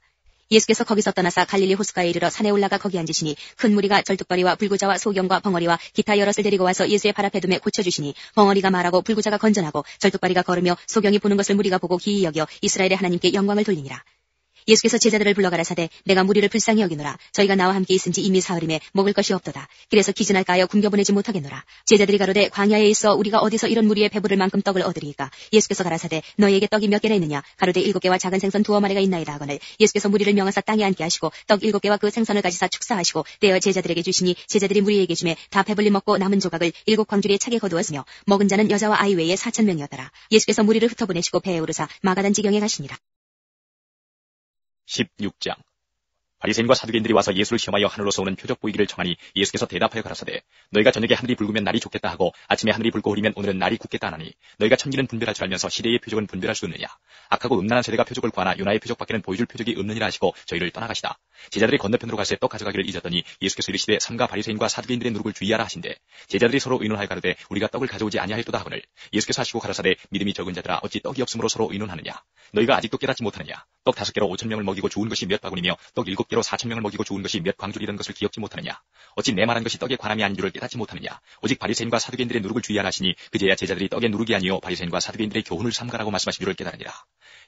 예수께서 거기서 떠나사 갈릴리 호숫가에 이르러 산에 올라가 거기 앉으시니 큰 무리가 절뚝발이와 불구자와 소경과 벙어리와 기타 여럿을 데리고 와서 예수의 발 앞에 두매 고쳐주시니 벙어리가 말하고 불구자가 건전하고 절뚝발이가 걸으며 소경이 보는 것을 무리가 보고 기이 여겨 이스라엘의 하나님께 영광을 돌리니라. 예수께서 제자들을 불러 가라사대 내가 무리를 불쌍히 여기노라. 저희가 나와 함께 있은지 이미 사흘임에 먹을 것이 없도다. 그래서 기준할까 하여 굶겨보내지 못하겠노라. 제자들이 가로되 광야에 있어 우리가 어디서 이런 무리의 배부를 만큼 떡을 얻으리이까. 예수께서 가라사대 너희에게 떡이 몇 개나 있느냐. 가로되 7개와 작은 생선 2마리가 있나이다 하거늘 예수께서 무리를 명하사 땅에 앉게 하시고 떡 7개와 그 생선을 가지사 축사하시고 떼어 제자들에게 주시니 제자들이 무리에게 주매 다 배불리 먹고 남은 조각을 7 광주리에 차게 거두었으며 먹은 자는 여자와 아이 외에 4,000명이었더라. 예수께서 무리를 흩어보내시고 배에 오르사 마가단 지경에 가시니라.
16장. 바리새인과 사두개인들이 와서 예수를 시험하여 하늘로서 오는 표적 보이기를 청하니 예수께서 대답하여 가라사대 너희가 저녁에 하늘이 붉으면 날이 좋겠다 하고 아침에 하늘이 붉고 흐리면 오늘은 날이 굳겠다 하나니 너희가 천기는 분별할 줄 알면서 시대의 표적은 분별할 수 없느냐. 악하고 음란한 세대가 표적을 구하나 요나의 표적밖에는 보여줄 표적이 없느니라 하시고 저희를 떠나가시다. 제자들이 건너편으로 가서 떡 가져가기를 잊었더니 예수께서 이르시되 삼가 바리새인과 사두개인들의 누룩을 주의하라 하신대 제자들이 서로 의논하여 가로되 우리가 떡을 가져오지 아니하였도다 하거늘 예수께서 하시고 가라사대 믿음이 적은 자들아 어찌 떡이 없으므로 서로 의논하느냐. 너희가 아직도 깨닫지 못하느냐. 떡 5개로 5,000명을 먹이고 좋은 것이 몇 바구니며 떡 7개로 4,000명을 먹이고 좋은 것이 몇 광줄이던 것을 기억지 못하느냐. 어찌 내 말한 것이 떡에 관함이 아닌 줄을 깨닫지 못하느냐. 오직 바리새인과 사두개인들의 누룩을 주의하라 하시니 그제야 제자들이 떡의 누룩이 아니요 바리새인과 사두개인들의 교훈을 삼가라고 말씀하신 줄을 깨달으니라.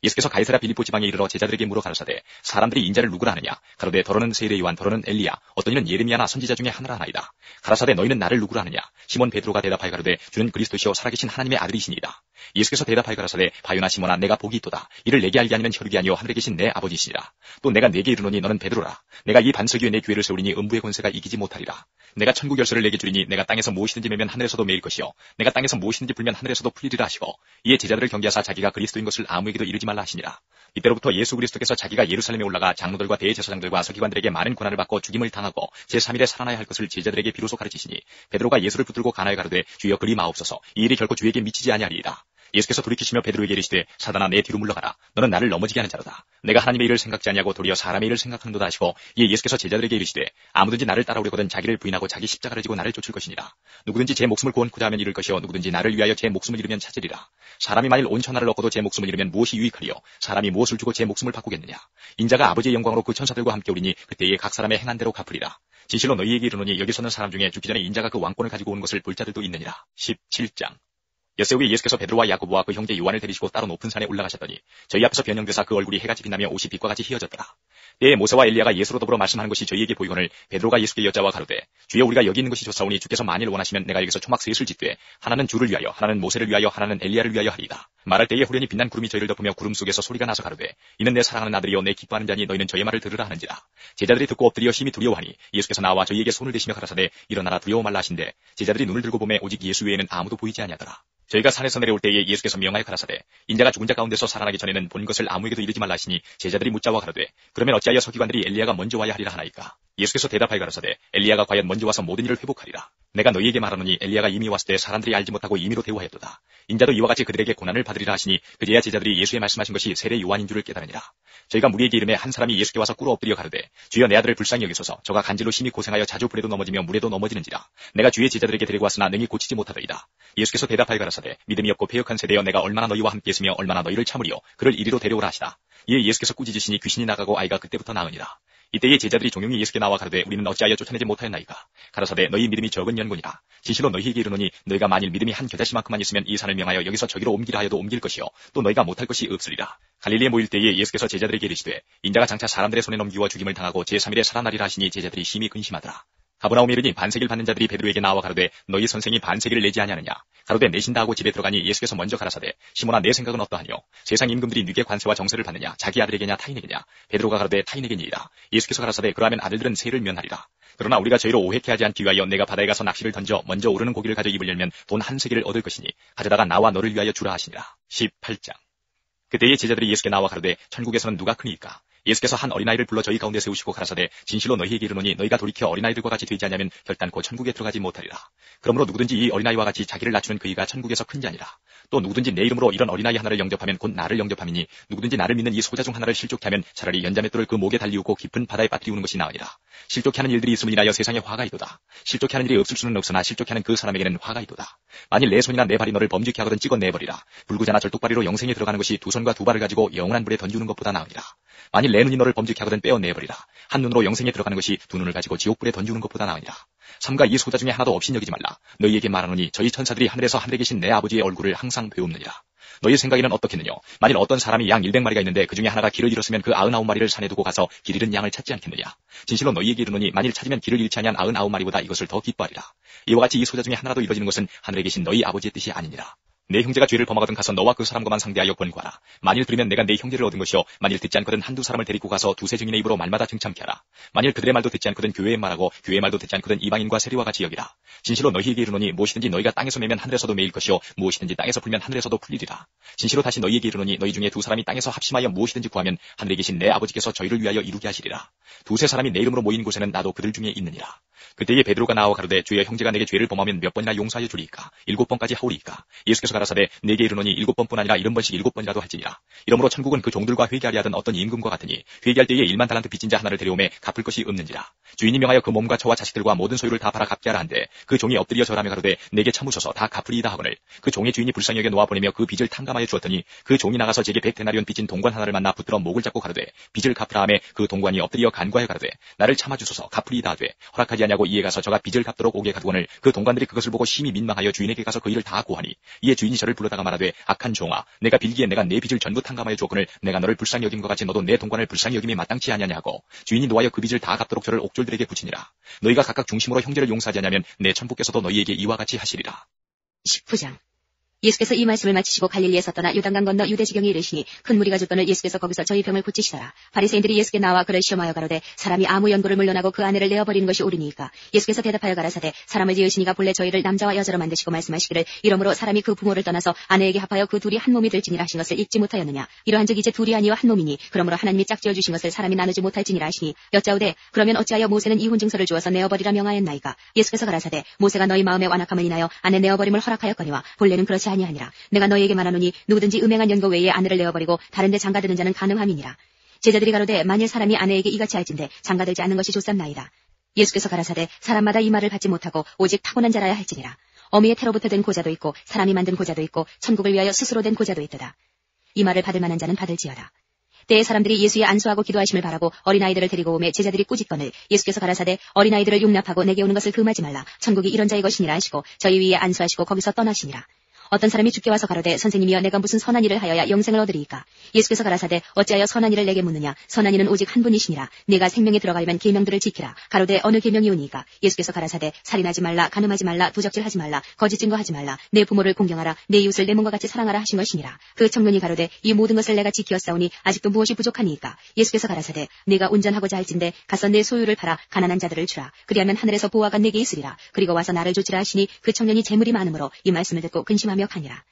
예수께서 가이사랴 빌립보 지방에 이르러 제자들에게 물어 가라사대 사람들이 인자를 누구라 하느냐. 가로되 더러는 세례 요한 더러는 엘리야 어떤 이는 예레미야나 선지자 중에 하나라 하나이다. 가라사대 너희는 나를 누구라 하느냐. 시몬 베드로가 대답하여 가로되 주는 그리스도시요 살아계신 하나님의 아들이시니이다. 예수께서 대답하여 가라사대 바요나 시몬아 내가 복이 있도다. 이를 내게 알게 아니면 혈육이 아니요 하늘에 계신 내 아버지시니라. 또 내가 내게 이르노니 너는 베드로라. 내가 이 반석 위에 내 교회를 세우리니 음부의 권세가 이기지 못하리라. 내가 천국 열쇠를 내게 주리니 내가 땅에서 무엇이든지 매면 하늘에서도 매일 것이요 내가 땅에서 무엇이든지 풀면 하늘에서도 풀리리라 하시고 이에 제자들을 경계하사 자기가 그리스도인 것을 아무에게도 이르지 말라 하시니라. 이때로부터 예수 그리스도께서 자기가 예루살렘에 올라가 장로들과 대제사장들과 서기관들에게 많은 고난을 받고 죽임을 당하고 제3일에 살아나야 할 것을 제자들에게 비로소 가르치시니 베드로가 예수를 붙들고 가나에 가로되 주여 그리 마옵소서 이 일이 결코 주에게 미치지 아니하리이다. 예수께서 돌이키시며 베드로에게 이르시되 사단아 내 뒤로 물러가라. 너는 나를 넘어지게 하는 자로다. 내가 하나님의 일을 생각지 아니하고 도리어 사람의 일을 생각하는도다 하시고 이에 예수께서 제자들에게 이르시되 아무든지 나를 따라오려거든 자기를 부인하고 자기 십자가를 지고 나를 쫓을 것이니라. 누구든지 제 목숨을 구원코자 하면 잃을 것이요 누구든지 나를 위하여 제 목숨을 잃으면 찾으리라. 사람이 만일 온 천하를 얻고도 제 목숨을 잃으면 무엇이 유익하리요. 사람이 무엇을 주고 제 목숨을 바꾸겠느냐. 인자가 아버지의 영광으로 그 천사들과 함께 오리니 그때에 각 사람의 행한 대로 갚으리라. 진실로 너희에게 이르노니 여기 서는 사람 중에 죽기 전에 인자가 그 왕권을 가지고 온 것을 볼 자들도 있느니라. 17장. 엿새 후에 예수께서 베드로와 야고보와 그 형제 요한을 데리시고 따로 높은 산에 올라가셨더니 저희 앞에서 변형되사 그 얼굴이 해같이 빛나며 옷이 빛과 같이 희어졌더라. 때에 모세와 엘리야가 예수로 더불어 말씀하는 것이 저희에게 보이거늘 베드로가 예수께 여자와 가로되 주여 우리가 여기 있는 것이 좋사오니 주께서 만일 원하시면 내가 여기서 초막 셋을 짓되 하나는 주를 위하여 하나는 모세를 위하여 하나는 엘리야를 위하여 하리이다. 말할 때에 후련히 빛난 구름이 저희를 덮으며 구름 속에서 소리가 나서 가로되 이는 내 사랑하는 아들이요 내 기뻐하는 자니 너희는 저의 말을 들으라 하는지라. 제자들이 듣고 엎드려 심히 두려워하니 예수께서 나와 저희에게 손을 대시며 가라사대 일어나라 두려워 말라 하신대 제자들이 눈을 들고 보매 오직 예수 외에는 아무도 보이지 아니하더라. 저희가 산에서 내려올 때에 예수께서 명하여 가라사대 인자가 죽은 자 가운데서 살아나기 전에는 본 것을 아무에게도 이르지 말라 하시니 제자들이 묻자와 가로되 그러면 어찌하여 서기관들이 엘리야가 먼저 와야 하리라 하나이까. 예수께서 대답하여 가라사대 엘리야가 과연 먼저 와서 모든 일을 회복하리라. 내가 너희에게 말하노니 엘리야가 이미 왔을 때 사람들이 알지 못하고 임의로 대우하였도다. 인자도 이와 같이 그들에게 고난을 받으리라 하시니 그제야 제자들이 예수의 말씀하신 것이 세례 요한인 줄을 깨달으니라. 저희가 무리에게 이름에 한 사람이 예수께 와서 꿇어 엎드려 가로되 주여 내 아들을 불쌍히 여기소서 저가 간질로 심히 고생하여 자주 불에도 넘어지며 물에도 넘어지는지라. 내가 주의 제자들에게 데리고 왔으나 능히 고치지 못하더이다. 예수께서 대답하여 가라사대 믿음이 없고 패역한 세대여 내가 얼마나 너희와 함께 있으며 얼마나 너희를 참으리요 그를 이리로 데려오라 하시다. 이에 예수께서 꾸짖으시니 귀신이 나가고 아이가 그때부터 나으니라. 이때에 제자들이 종용이 예수께 나와 가로되 우리는 어찌하여 쫓아내지 못하였나이까. 가라사대 너희 믿음이 적은 연고니라. 진실로 너희에게 이르노니 너희가 만일 믿음이 한 겨자씨만큼만 있으면 이 산을 명하여 여기서 저기로 옮기라 하여도 옮길 것이요 또 너희가 못할 것이 없으리라. 갈릴리에 모일 때에 예수께서 제자들에게 이르시되 인자가 장차 사람들의 손에 넘기와 죽임을 당하고 제3일에 살아나리라 하시니 제자들이 심히 근심하더라. 가버나움에 이르니 반세기를 받는 자들이 베드로에게 나와 가로되 너희 선생이 반세기를 내지 아니하느냐. 가로되 내신다 하고 집에 들어가니 예수께서 먼저 가라사대 시몬아 내 생각은 어떠하뇨. 세상 임금들이 네게 관세와 정세를 받느냐 자기 아들에게냐 타인에게냐. 베드로가 가로되 타인에게니이다. 예수께서 가라사대 그러하면 아들들은 세를 면하리라. 그러나 우리가 저희로 오해케 하지 않기 위하여 내가 바다에 가서 낚시를 던져 먼저 오르는 고기를 가져 입으려면 돈 한 세기를 얻을 것이니 가져다가 나와 너를 위하여 주라 하시니라. 18장. 그때에 제자들이 예수께 나와 가로되 천국에서는 누가 크니까. 예수께서 한 어린아이를 불러 저희 가운데 세우시고 가라사대 진실로 너희에게 이르노니 너희가 돌이켜 어린아이들과 같이 되지 않으면 결단코 천국에 들어가지 못하리라. 그러므로 누구든지 이 어린아이와 같이 자기를 낮추는 그이가 천국에서 큰 자니라. 또 누구든지 내 이름으로 이런 어린아이 하나를 영접하면 곧 나를 영접함이니 누구든지 나를 믿는 이 소자 중 하나를 실족케 하면 차라리 연자맷돌을 그 목에 달리우고 깊은 바다에 빠뜨리우는 것이 나으니라. 실족케 하는 일들이 있음을 인하여 세상에 화가 있도다. 실족케 하는 일이 없을 수는 없으나 실족케 하는 그 사람에게는 화가 있도다. 만일 내 손이나 내 발이 너를 범죄케 하거든 찍어내버리라. 불구자나 절뚝발이로 영생에 들어가는 것이 두 손과 두 발을 가지고 영원한 불에 던지우는 것보다 나으니라. 만일 내 눈이 너를 범죄케 하거든 빼어내버리라. 한 눈으로 영생에 들어가는 것이 두 눈을 가지고 지옥불에 던지우는 것보다 나으니라. 삼가 이 소자 중에 하나도 없이 여기지 말라. 너희에게 말하노니 저희 천사들이 하늘에서 하늘에 계신 내 아버지의 얼굴을 항상 배웁느니라. 너희 생각에는 어떻겠느냐? 만일 어떤 사람이 양 100마리가 있는데 그 중에 하나가 길을 잃었으면 그 99마리를 산에 두고 가서 길 잃은 양을 찾지 않겠느냐? 진실로 너희에게 이르노니 만일 찾으면 길을 잃지 아니한 99마리보다 이것을 더 기뻐하리라. 이와 같이 이 소자 중에 하나라도 이뤄지는 것은 하늘에 계신 너희 아버지의 뜻이 아니니라. 내 형제가 죄를 범하거든 가서 너와 그 사람과만 상대하여 권고하라. 만일 들으면 내가 내 형제를 얻은 것이요 만일 듣지 않거든 한두 사람을 데리고 가서 두세 증인의 입으로 말마다 증참케 하라. 만일 그들의 말도 듣지 않거든 교회의 말하고 교회의 말도 듣지 않거든 이방인과 세리와 같이 여기라. 진실로 너희에게 이르노니 무엇이든지 너희가 땅에서 매면 하늘에서도 매일 것이요 무엇이든지 땅에서 풀면 하늘에서도 풀리리라. 진실로 다시 너희에게 이르노니 너희 중에 두 사람이 땅에서 합심하여 무엇이든지 구하면 하늘에 계신 내 아버지께서 저희를 위하여 이루게 하시리라. 두세 사람이 내 이름으로 모인 곳에는 나도 그들 중에 있느니라. 그때에 베드로가 나와 가로되 주여 형제가 내게 죄를 범하면 몇 번이나 용서하여 주리이까? 7번까지 하오리이까? 예수께서 가라사대 내게 이르노니 7번뿐 아니라 70번씩 7번이라도 할지니라. 이러므로 천국은 그 종들과 회개하려 하던 어떤 임금과 같으니 회개할 때에 1만 달란트 빚진 자 하나를 데려오매 갚을 것이 없는지라. 주인이 명하여 그 몸과 처와 자식들과 모든 소유를 다 팔아 갚게 하라 한데 그 종이 엎드려 절하며 가로되 내게 참으소서 다 갚으리이다 하거늘 그 종의 주인이 불쌍히 여겨 놓아보내며 그 빚을 탕감하여 주었더니 그 종이 나가서 제게 100데나리온 빚진 동관 하나를 만나 붙들어 목을 잡고 가로되 빚을 갚으라 하매 그 동관이 엎드려 간과해 가로되 나를 참아주소서 갚으리이다 하되 허락하지 아니하고 이에 가서 저가 빚을 갚도록 오게 가두거늘 그 동관들이 그것을 보고 심히 민망하여 주인에게 가서 그 일을 다 고하니 이에 주인이 저를 불러다가 말하되 악한 종아 내가 빌기에 내가 내 빚을 전부 탕감하여 주었거늘 내가 너를 불쌍히 여김과 같이 너도 내 동관을 불쌍히 여김이 마땅치 아니하냐 하고 주인이 노하여 그 빚을 다 갚도록 저를 옥졸들에게 붙이니라. 너희가 각각 중심으로 형제를 용서하지 않으면 내 천부께서도 너희에게 이와 같이 하시리라.
19장. 예수께서 이 말씀을 마치시고 갈릴리에서 떠나 요단강 건너 유대지경에 이르시니 큰 무리가 줬더니 예수께서 거기서 저희 병을 고치시더라. 바리새인들이 예수께 나와 그를 시험하여 가로되 사람이 아무 연고를 물러나고 그 아내를 내어버리는 것이 옳으니까? 예수께서 대답하여 가라사대 사람을 지으시니가 본래 저희를 남자와 여자로 만드시고 말씀하시기를 이러므로 사람이 그 부모를 떠나서 아내에게 합하여 그 둘이 한 몸이 될지니라 하신 것을 잊지 못하였느냐? 이러한즉 이제 둘이 아니요 한 몸이니 그러므로 하나님이 짝지어 주신 것을 사람이 나누지 못할지니라 하시니 여짜오되 그러면 어찌하여 모세는 이혼 증서를 주어서 내어버리라 명하였나이까? 예수께서 가라사대 모세가 너희 마음에 완악함을 인하여 아내 내어버림을 허락하였거니와 본래는 그렇지 아니하니라. 내가 너희에게 말하노니 누구든지 음행한 연고 외에 아내를 내어버리고 다른 데 장가드는 자는 가늠함이니라. 제자들이 가로되 만일 사람이 아내에게 이같이 할진대 장가들지 않는 것이 좋삼나이다. 예수께서 가라사대 사람마다 이 말을 받지 못하고 오직 타고난 자라야 할지니라. 어미의 태로부터 된 고자도 있고 사람이 만든 고자도 있고 천국을 위하여 스스로 된 고자도 있도다. 이 말을 받을 만한 자는 받을지어다. 때에 사람들이 예수의 안수하고 기도하심을 바라고 어린아이들을 데리고 오매 제자들이 꾸짖거늘 예수께서 가라사대 어린아이들을 용납하고 내게 오는 것을 금하지 말라. 천국이 이런 자의 것이니라 하시고 저희 위에 안수하시고 거기서 떠나시니라. 어떤 사람이 주께 와서 가로되 선생님이여 내가 무슨 선한 일을 하여야 영생을 얻으리이까? 예수께서 가라사대 어찌하여 선한 일을 내게 묻느냐? 선한 이는 오직 한 분이시니라. 네가 생명에 들어가려면 계명들을 지키라. 가로되 어느 계명이 오니까? 예수께서 가라사대 살인하지 말라, 간음하지 말라, 도적질하지 말라, 거짓 증거하지 말라, 내 부모를 공경하라, 내 이웃을 내 몸과 같이 사랑하라 하신 것이니라. 그 청년이 가로되 이 모든 것을 내가 지키었사오니 아직도 무엇이 부족하니이까? 예수께서 가라사대 네가 운전하고자 할진대 가서 내 소유를 팔아 가난한 자들을 주라. 그리하면 하늘에서 보화가 내게 있으리라. 그리고 와서 나를 좇으라 하시니 그 청년이 재물이 많으므로 이 말씀을 듣고 근심하며 가니라.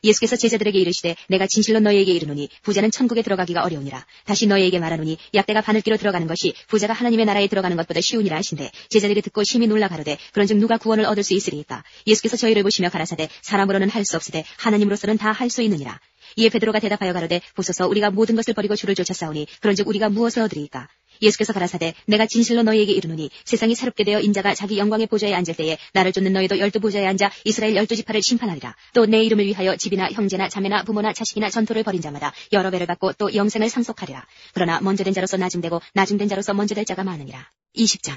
예수께서 제자들에게 이르시되 내가 진실로 너희에게 이르노니 부자는 천국에 들어가기가 어려우니라. 다시 너희에게 말하노니 약대가 바늘기로 들어가는 것이 부자가 하나님의 나라에 들어가는 것보다 쉬우니라 하신대 제자들이 듣고 심히 놀라 가로되 그런즉 누가 구원을 얻을 수 있으리이까? 예수께서 저희를 보시며 가라사대 사람으로는 할 수 없으되 하나님으로서는 다 할 수 있느니라. 이에 베드로가 대답하여 가로되 보소서 우리가 모든 것을 버리고 주를 쫓았사오니 그런즉 우리가 무엇을 얻으리이까? 예수께서 가라사대 내가 진실로 너희에게 이르노니 세상이 새롭게 되어 인자가 자기 영광의 보좌에 앉을 때에 나를 쫓는 너희도 12보좌에 앉아 이스라엘 12지파를 심판하리라. 또 내 이름을 위하여 집이나 형제나 자매나 부모나 자식이나 전토를 벌인 자마다 여러 배를 받고 또 영생을 상속하리라. 그러나 먼저 된 자로서 나중되고 나중된 자로서 먼저 될 자가 많으니라. 20장.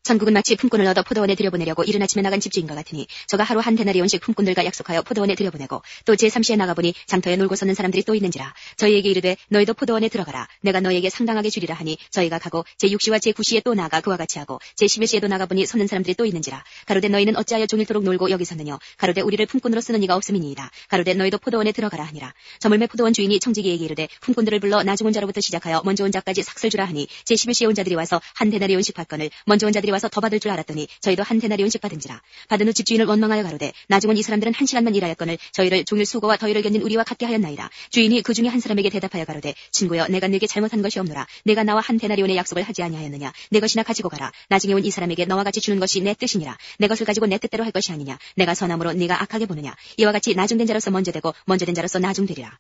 천국은 마치 품꾼을 얻어 포도원에 들여보내려고 이른 아침에 나간 집주인과 같으니 저가 하루 한 데나리온씩 품꾼들과 약속하여 포도원에 들여보내고 또 제3시에 나가보니 장터에 놀고 서는 사람들이 또 있는지라. 저희에게 이르되 너희도 포도원에 들어가라. 내가 너희에게 상당하게 주리라 하니 저희가 가고 제6시와 제9시에 또 나가 그와 같이 하고 제11시에도 나가보니 서는 사람들이 또 있는지라. 가로되 너희는 어찌하여 종일토록 놀고 여기 섰느냐? 가로되 우리를 품꾼으로 쓰는 이가 없음이니이다. 가로되 너희도 포도원에 들어가라 하니라. 저물매 포도원 주인이 청지기에게 이르되 품꾼들을 불러 나중 온 자로부터 시작하여 먼저 온 자까지 삭슬 주라 하니 제11시에 온 자들이 와서 한 데나리온씩 받거늘 먼저 온 자들이 와서 더 받을 줄 알았더니 저희도 한 데나리온씩 받은지라. 받은 후 집주인을 원망하여 가로되 나중 온 이 사람들은 한 시간만 일하였거늘 저희를 종일 수고와 더위를 견딘 우리와 같게 하였나이다. 주인이 그 중에 한 사람에게 대답하여 가로되 친구여 내가 네게 잘못한 것이 없노라. 내가 나와 한 데나리온의 약속을 하지 아니하였느냐? 내 것이나 가지고 가라. 나중에 온 이 사람에게 너와 같이 주는 것이 내 뜻이니라. 내 것을 가지고 내 뜻대로 할 것이 아니냐? 내가 선함으로 네가 악하게 보느냐? 이와 같이 나중된 자로서 먼저 되고 먼저 된 자로서 나중되리라.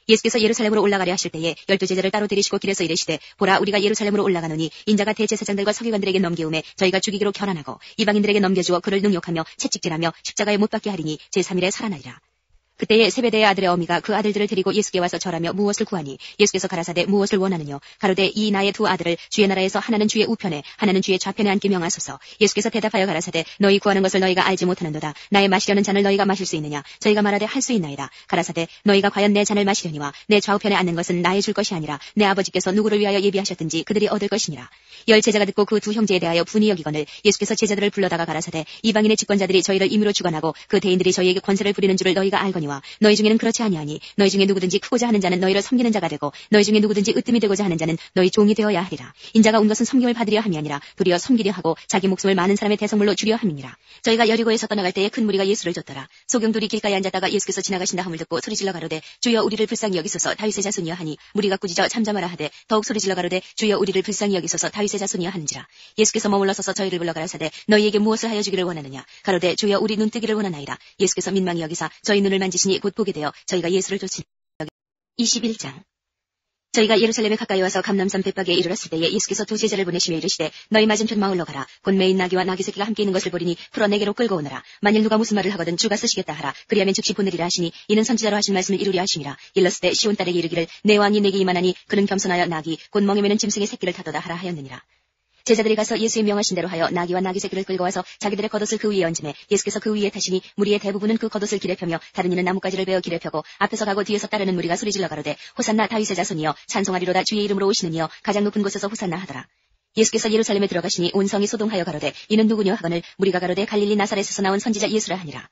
예수께서 예루살렘으로 올라가려 하실 때에 12제자를 따로 데리시고 길에서 이르시되 보라 우리가 예루살렘으로 올라가노니 인자가 대제사장들과 서기관들에게 넘기우매 저희가 죽이기로 결단하고 이방인들에게 넘겨주어 그를 능욕하며 채찍질하며 십자가에 못 박게 하리니 제3일에 살아나리라. 그때에 세베대의 아들의 어미가 그 아들들을 데리고 예수께 와서 절하며 무엇을 구하니 예수께서 가라사대 무엇을 원하느뇨 가로되 이 나의 두 아들을 주의 나라에서 하나는 주의 우편에 하나는 주의 좌편에 앉게 명하소서. 예수께서 대답하여 가라사대 너희 구하는 것을 너희가 알지 못하는도다. 나의 마시려는 잔을 너희가 마실 수 있느냐. 저희가 말하되 할 수 있나이다. 가라사대 너희가 과연 내 잔을 마시려니와 내 좌우편에 앉는 것은 나의 줄 것이 아니라 내 아버지께서 누구를 위하여 예비하셨든지 그들이 얻을 것이니라. 열 제자가 듣고 그 두 형제에 대하여 분이 여기거늘 예수께서 제자들을 불러다가 가라사대 이방인의 집권자들이 저희를 임의로 주관하고 그 대인들이 저희에게 권세를 부리는 줄을 너희가 알거니와 너희 중에는 그렇지 아니하니 너희 중에 누구든지 크고자 하는 자는 너희를 섬기는 자가 되고 너희 중에 누구든지 으뜸이 되고자 하는 자는 너희 종이 되어야 하리라. 인자가 온 것은 섬김을 받으려 함이 아니라 도리어 섬기려 하고 자기 목숨을 많은 사람의 대성물로 주려 함이니라. 저희가 여리고에서 떠나갈 때에 큰 무리가 예수를 쫓더라. 소경들이 길가에 앉았다가 예수께서 지나가신다 함을 듣고 소리질러 가로되 주여 우리를 불쌍히 여기소서 다윗의 자손이여 하니 무리가 꾸짖어 잠잠하라 하되 더욱 소리질러 가로되 주여 우리를 불쌍히 여기소서 다윗의 자손이여 하는지라. 예수께서 머물러 서서 저희를 불러 가라사대 너희에게 무엇을 하여 주기를 원하느냐. 가로되 주여 우리 눈뜨기를 원하나이다. 예수께서 민망히 여기사 저희 눈을 만지시니 곧 보게 되어 저희가 예수를 쫓으니 21장 저희가 예루살렘에 가까이 와서 감람산 벳박에 이르렀을 때에 예수께서 두 제자를 보내시며 이르시되 너희 맞은편 마을로 가라. 곧 매인 나귀와 나귀 새끼가 함께 있는 것을 보리니 풀어 내게로 끌고 오너라. 만일 누가 무슨 말을 하거든 주가 쓰시겠다 하라. 그리하면 즉시 보내리라 하시니 이는 선지자로 하신 말씀을 이루려 하심이라. 일렀을 때 시온 딸에게 이르기를 내 왕이 내게 임하나니 그는 겸손하여 나귀 곧 멍에 매는 짐승의 새끼를 타도다 하라 하였느니라. 제자들이 가서 예수의 명하신 대로 하여 나귀와 나귀 새끼를 끌고 와서 자기들의 겉옷을 그 위에 얹음에 예수께서 그 위에 타시니 무리의 대부분은 그 겉옷을 길에 펴며 다른 이는 나뭇가지를 베어 길에 펴고 앞에서 가고 뒤에서 따르는 무리가 소리질러 가로되 호산나 다윗의 자손이여 찬송하리로다 주의 이름으로 오시는 이여 가장 높은 곳에서 호산나 하더라. 예수께서 예루살렘에 들어가시니 온 성이 소동하여 가로되 이는 누구뇨 하거늘 무리가 가로되 갈릴리 나사렛에서 나온 선지자 예수라 하니라.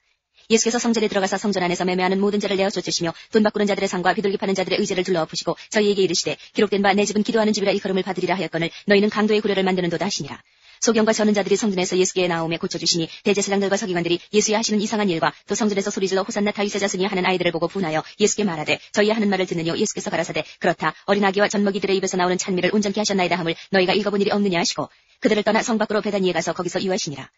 예수께서 성전에 들어가서 성전 안에서 매매하는 모든 자를 내어 쫓으시며 돈 바꾸는 자들의 상과 비둘기 파는 자들의 의제를 둘러엎으시고 저희에게 이르시되 기록된 바 내 집은 기도하는 집이라 일컬음을 받으리라 하였거늘 너희는 강도의 구려를 만드는도다 하시니라. 소경과 저는 자들이 성전에서 예수께 나오매 고쳐주시니 대제사장들과 서기관들이 예수의 하시는 이상한 일과 또 성전에서 소리질러 호산나 다윗의 자손이 하는 아이들을 보고 분하여 예수께 말하되 저희의 하는 말을 듣느뇨. 예수께서 가라사대 그렇다 어린 아기와 젖먹이들의 입에서 나오는 찬미를 온전케 하셨나이다 함을 너희가 읽어본 일이 없느냐 하시고 그들을 떠나 성 밖으로 베다니에 가서 거기서 유하시니라.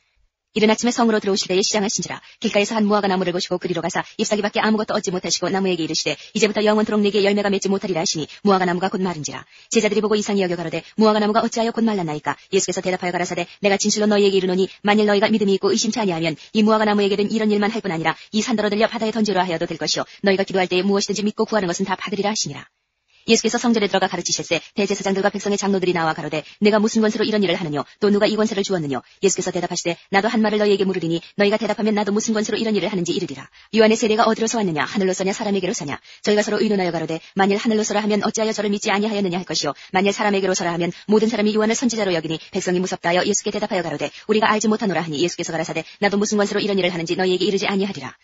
이른 아침에 성으로 들어오실 때에 시장하신지라. 길가에서 한 무화과 나무를 보시고 그리로 가사 잎사귀밖에 아무것도 얻지 못하시고 나무에게 이르시되 이제부터 영원토록 네게 열매가 맺지 못하리라 하시니 무화과 나무가 곧 마른지라. 제자들이 보고 이상히 여겨 가로되 무화과 나무가 어찌하여 곧 말랐나이까. 예수께서 대답하여 가라사대 내가 진실로 너희에게 이르노니 만일 너희가 믿음이 있고 의심치 아니하면 이 무화과 나무에게 된 이런 일만 할 뿐 아니라 이 산더러 들려 바다에 던지려 하여도 될 것이요 너희가 기도할 때에 무엇이든지 믿고 구하는 것은 다 받으리라 하시니라. 예수께서 성전에 들어가 가르치실세 대제사장들과 백성의 장로들이 나와 가로되 내가 무슨 권세로 이런 일을 하느뇨 또 누가 이 권세를 주었느뇨. 예수께서 대답하시되 나도 한 말을 너희에게 물으리니 너희가 대답하면 나도 무슨 권세로 이런 일을 하는지 이르리라. 요한의 세례가 어디로서 왔느냐 하늘로서냐 사람에게로서냐. 저희가 서로 의논하여 가로되 만일 하늘로서라 하면 어찌하여 저를 믿지 아니하였느냐 할 것이요 만일 사람에게로서라 하면 모든 사람이 요한을 선지자로 여기니 백성이 무섭다 하여 예수께 대답하여 가로되 우리가 알지 못하노라 하니 예수께서 가라사대 나도 무슨 권세로 이런 일을 하는지 너희에게 이르지 아니하리라.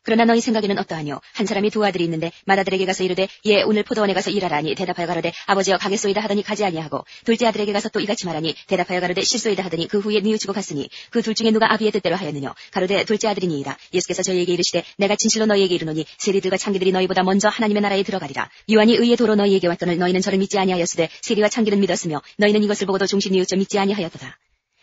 그러나 너희 생각에는 어떠하뇨. 한 사람이 두 아들이 있는데 맏아들에게 가서 이르되 예 오늘 포도원에 가서 일하라 하니 대답하여 가로되 아버지여 가겠소이다 하더니 가지 아니하고 둘째 아들에게 가서 또 이같이 말하니 대답하여 가로되 실소이다 하더니 그 후에 뉘우치고 갔으니 그 둘 중에 누가 아비의 뜻대로 하였느뇨. 가로되 둘째 아들이니이다. 예수께서 저희에게 이르시되 내가 진실로 너희에게 이르노니 세리들과 창기들이 너희보다 먼저 하나님의 나라에 들어가리라. 요한이 의의 도로 너희에게 왔거늘 너희는 저를 믿지 아니하였으되 세리와 창기는 믿었으며 너희는 이것을 보고도 종신 뉘우쳐 믿지 아니하였도다.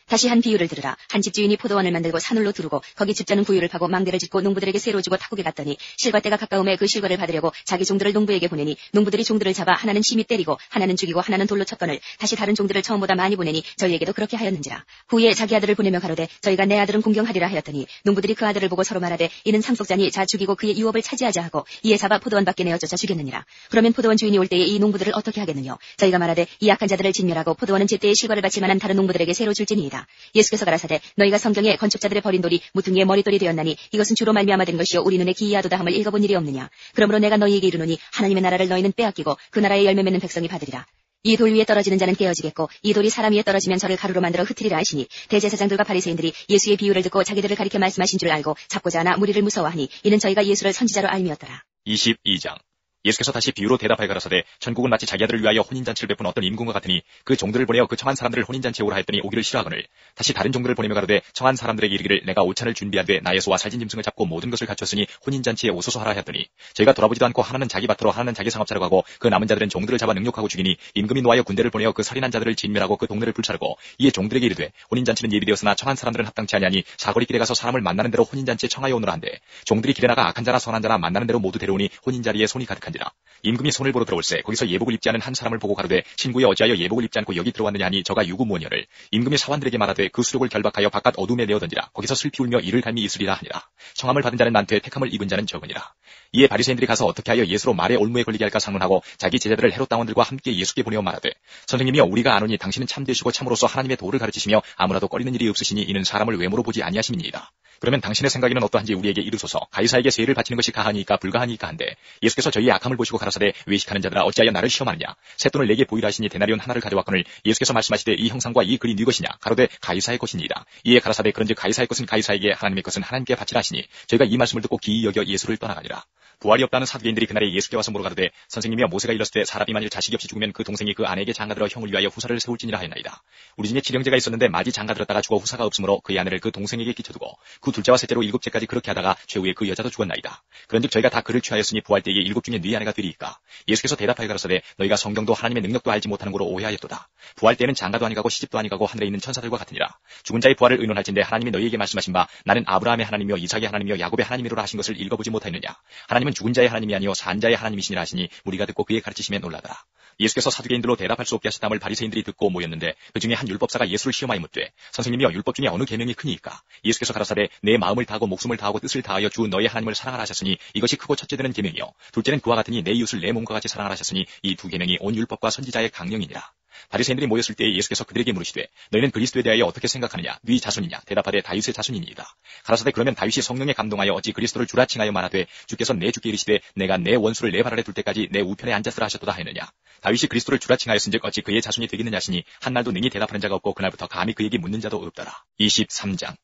다시 한 비유를 들으라. 한 집주인이 포도원을 만들고 산울로 두르고 거기 집자는 구유를 파고 망대를 짓고 농부들에게 새로 주고 타국에 갔더니 실과 때가 가까움에 그 실과를 받으려고 자기 종들을 농부에게 보내니 농부들이 종들을 잡아 하나는 심히 때리고 하나는 죽이고 하나는 돌로 쳤거늘 다시 다른 종들을 처음보다 많이 보내니 저희에게도 그렇게 하였는지라. 후에 자기 아들을 보내며 가로되 저희가 내 아들은 공경하리라 하였더니 농부들이 그 아들을 보고 서로 말하되 이는 상속자니 자 죽이고 그의 유업을 차지하자 하고 이에 잡아 포도원 밖에 내어 쫓아 죽였느니라. 그러면 포도원 주인이 올 때에 이 농부들을 어떻게 하겠느냐. 저희가 말하되 이 약한 자들을 진멸하고 포도원은 제때에 실과를 받을 만한 다른 농부들에게 새로 줄지니이다. 예수께서 가라사대 너희가 성경에 건축자들의 버린 돌이 무퉁이의 머릿돌이 되었나니 이것은 주로 말미암아 된 것이요 우리 눈에 기이하도다 함을 읽어본 일이 없느냐. 그러므로 내가 너희에게 이르노니 하나님의 나라를 너희는 빼앗기고 그 나라의 열매 맺는 백성이 받으리라. 이 돌 위에 떨어지는 자는 깨어지겠고 이 돌이 사람 위에 떨어지면 저를 가루로 만들어 흩으리라 하시니 대제사장들과 바리새인들이 예수의 비유를 듣고 자기들을 가리켜 말씀하신 줄 알고 잡고자 하나 무리를 무서워하니 이는 저희가 예수를 선지자로 알미었더라.
22장 예수께서 다시 비유로 대답하여 가라사대 천국은 마치 자기 아들을 위하여 혼인잔치를 베푼 어떤 임금과 같으니 그 종들을 보내어 그 청한 사람들을 혼인잔치에 오라 했더니 오기를 싫어하거늘 다시 다른 종들을 보내며 가로되 청한 사람들에게 이르기를 내가 오찬을 준비하되 나의 소와 살진 짐승을 잡고 모든 것을 갖췄으니 혼인잔치에 오소서 하라 하였더니 저희가 돌아보지도 않고 하나는 자기 밭으로 하나는 자기 상업자로 가고 그 남은 자들은 종들을 잡아 능욕하고 죽이니 임금이 노하여 군대를 보내어 그 살인한 자들을 진멸하고 그 동네를 불사르고 이에 종들에게 이르되 혼인잔치는 예비되었으나 청한 사람들은 합당치 아니하니 사거리 길에 가서 사람을 만나는 대로 혼인잔치에 청하여 오너라 한데 종들이 길에 나가 악한 자나 선한 자나 만나는 대로 모두 데려오니 혼인자리에 손이 가득하니 한지라. 임금이 손을 보러 들어올세 거기서 예복을 입지 않은 한 사람을 보고 가로되 신구여 어찌하여 예복을 입지 않고 여기 들어왔느냐 하니 저가 유구무원여를 임금이 사환들에게 말하되 그 수록을 결박하여 바깥 어둠에 내어 던지라. 거기서 슬피 울며 이를 갈미 있으리라 하니라. 청함을 받은 자는 많되 택함을 입은 자는 적으니라. 이에 바리새인들이 가서 어떻게 하여 예수로 말의 올무에 걸리게 할까 상론하고 자기 제자들을 헤롯 당원들과 함께 예수께 보내어 말하되 선생님이여 우리가 아노니 당신은 참되시고 참으로서 하나님의 도를 가르치시며 아무라도 꺼리는 일이 없으시니 이는 사람을 외모로 보지 아니하심이니이다. 그러면 당신의 생각에는 어떠한지 우리에게 이르소서. 가이사에게 세를 바치는 것이 가하니까 불가하니까 한데 예수께서 저희의 악함을 보시고 가라사대 외식하는 자들아 어찌하여 나를 시험하느냐. 쇳돈을 내게 보이라 하시니 데나리온 하나를 가져왔거늘 예수께서 말씀하시되 이 형상과 이 글이 네 것이냐. 가로되 가이사의 것이니이다. 이에 가라사대 그런즉 가이사의 것은 가이사에게 하나님의 것은 하나님께 바치라 하시니 저희가 이 말씀을 듣고 기이 여겨 예수를 떠나가니라. 부활이 없다는 사두개인들이 그날에 예수께 와서 물어가로되 선생님이여 모세가 일렀을 때 사람이 만일 자식이 없이 죽으면 그 동생이 그 아내에게 장가들어 형을 위하여 후사를 세울지니라 하였나이다. 우리 집에 칠형제가 있었는데 마지 장가들었다가 죽어 후사가 없으므로 그의 아내를 그 동생에게 끼쳐두고 그 둘째와 셋째로 7째까지 그렇게 하다가 최후에 그 여자도 죽었나이다. 그런즉 저희가 다 그를 취하였으니 부활 때에 7 중에 네 아내가 되리이까. 예수께서 대답하여 가라사대 너희가 성경도 하나님의 능력도 알지 못하는 거로 오해하였도다. 부활 때에는 장가도 아니가고 시집도 아니가고 하늘에 있는 천사들과 같으니라. 죽은 자의 부활을 의논할진대 하나님이 너희에게 말씀하신 바 나는 아브라함의 하나님이며 이삭의 하나님이며 야곱의 하나님이로라 하신 것을 읽어보지 못하였느냐. 하나님은 죽은 자의 하나님이 아니요 산자의 하나님이시니라 하시니 우리가 듣고 그의 가르치심에 놀라더라. 예수께서 사두개인들로 대답할 수 없게 하셨다함을 바리새인들이 듣고 모였는데 그 중에 한 율법사가 예수를 시험하여 묻되 선생님이여 율법 중에 어느 계명이 크니이까. 예수께서 가라사대 내 마음을 다하고 목숨을 다하고 뜻을 다하여 주 너의 하나님을 사랑하라 하셨으니 이것이 크고 첫째 되는 계명이요 둘째는 그와 같으니 내 이웃을 내 몸과 같이 사랑하라 하셨으니 이 두 계명이 온 율법과 선지자의 강령이니라. 바리새인들이 모였을 때에 예수께서 그들에게 물으시되 너희는 그리스도에 대하여 어떻게 생각하느냐. 네 자손이냐. 대답하되 다윗의 자손이니이다. 가라사대 그러면 다윗이 성령에 감동하여 어찌 그리스도를 주라 칭하여 말하되 주께서 내 주께 이르시되 내가 내 원수를 내 발 아래 둘 때까지 내 우편에 앉았으라 하셨도다 하였느냐. 다윗이 그리스도를 주라 칭하였은즉 어찌 그의 자손이 되겠느냐 하시니 한날도 능히 대답하는 자가 없고 그날부터 감히 그에게 묻는 자도 없더라. 23장.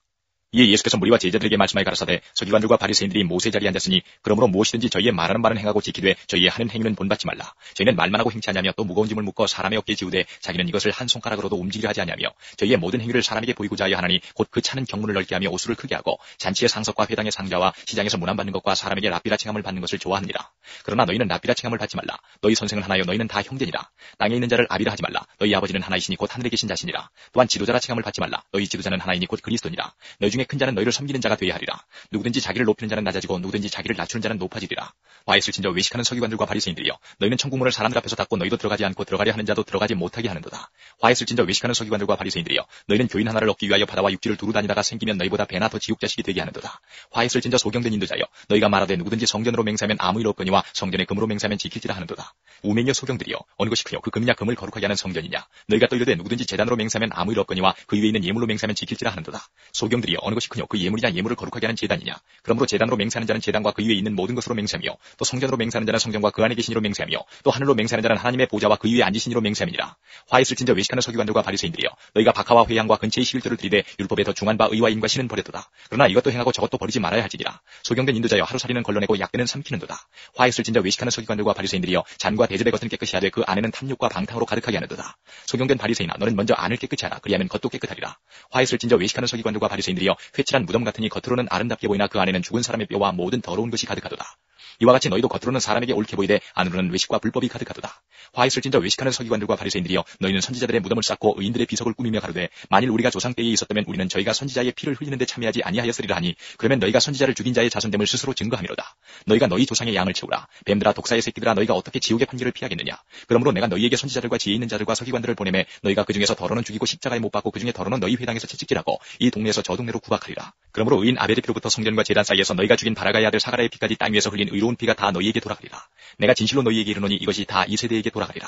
이에 예수께서 무리와 제자들에게 말씀하여 가라사대 서기관들과 바리새인들이 모세 자리에 앉았으니 그러므로 무엇이든지 저희의 말하는 바는 행하고 지키되 저희의 하는 행위는 본받지 말라. 저희는 말만 하고 행치 아니하며 또 무거운 짐을 묶어 사람의 어깨에 지우되 자기는 이것을 한 손가락으로도 움직이려 하지 아니하며 저희의 모든 행위를 사람에게 보이고자 하여 하나니 곧 그 차는 경문을 넓게 하며 오수를 크게 하고 잔치의 상석과 회당의 상자와 시장에서 문안받는 것과 사람에게 랍비라 칭함을 받는 것을 좋아하느니라. 그러나 너희는 랍비라 칭함을 받지 말라. 너희 선생은 하나요 너희는 다 형제니라. 땅에 있는 자를 아비라 하지 말라. 너희 아버지는 하나이시니 곧 하늘에 계신 자시니라. 또한 지도자라 칭함을 받지 말라. 너희 지도자는 하나이니 곧 그리스도니라. 너희 중에 큰 자는 너희를 섬기는 자가 되어야 하리라. 누구든지 자기를 높이는 자는 낮아지고 누구든지 자기를 낮추는 자는 높아지리라. 와 있을진저 외식하는 서기관들과 바리새인들이여 너희는 천국문을 사람들 앞에서 닫고 너희도 들어가지 않고 들어가려 하는 자도 들어가지 못하게 하는도다. 화 있을진저 외식하는 서기관들과 바리새인들이여 너희는 교인 하나를 얻기 위하여 바다와 육지를 두루 다니다가 생기면 너희보다 배나 더 지옥자식이 되게 하는도다. 화 있을진저 소경된 인도자여 너희가 말하되 누구든지 성전으로 맹세하면 아무 일 없거니와 성전에 금으로 맹세하면 지킬지라 하는도다. 우맹여 소경들이여 어느 것이 크뇨 그 금이냐 금을 거룩하게 하는 성전이냐. 너희가 또 이르되 누구든지 제단으로 맹세하면 아무 일 없거니와 그 위에 있는 예물로 맹세하면 지킬지라 하는도다. 소경들이여 어느 것이 크뇨 그 예물이냐 예물을 거룩하게 하는 제단이냐. 그러므로 제단으로 맹세하는 자는 제단과 그 위에 있는 모든 것으로 맹세하며 또 성전으로 맹세하는 자는 성전과 그 안에 계신 이로 맹세하며 또 하늘로 맹세하는 자는 하나님의 보좌와 그 위에 앉으신 이로 맹세함이니라. 화 있을진저 외식하는 서기관들과 바리새인들이여 너희가 박하와 회향과 근처의 11조를 들이되 율법에 더 중한 바 의와 인과 신은 버렸도다. 그러나 이것도 행하고 저것도 버리지 말아야 할지니라. 소경된 인도자여 하루살이는 걸러내고 약대는 삼키는도다. 화 있을진저 외식하는 서기관들과 바리새인들이여 잔과 대접의 것은 깨끗이 하되 그 안에는 탐욕과 방탕으로 가득하게 하는도다. 소경된 바리새인아 너는 먼저 안을 깨끗이 하라. 그리하면 겉도 깨끗하리라. 화 있을진저 외식하는 서기관들과 바리새인들이여 회칠한 무덤 같으니 겉으로는 아름답게 보이나 그 안에는 죽은 사람의 뼈와 모든 더러운 것이 가득하도다. 이와 같이 너희도 겉으로는 사람에게 옳게 보이되 안으로는 외식과 불법이 가득하도다. 화 있을진저 외식하는 서기관들과 바리새인들이여 너희는 선지자들의 무덤을 쌓고 의인들의 비석을 꾸미며 가로되 만일 우리가 조상 때에 있었다면 우리는 저희가 선지자의 피를 흘리는데 참여하지 아니하였으리라 하니 그러면 너희가 선지자를 죽인 자의 자손됨을 스스로 증거함이로다. 너희가 너희 조상의 양을 채우라. 뱀들아 독사의 새끼들아 너희가 어떻게 지옥의 판결을 피하겠느냐. 그러므로 내가 너희에게 선지자들과 지혜 있는 자들과 서기관들을 보내매 너희가 그 중에서 더러는 죽이고 십자가에 못 박고 그 중에 더러는 너희 회당에서 채찍질하고 이 동네에서 저 동네로 구박하리라. 그러므로 의인 아벨의 피로부터 성전과 제단 사이에서 너희가 죽인 바라가의 아들 사가라의 피까지 땅 위에서 흘린 의로운 피가 다 너희에게 돌아가리라. 내가 진실로 너희에게 이르노니 이것이 다 이 세대에게 돌아가리라.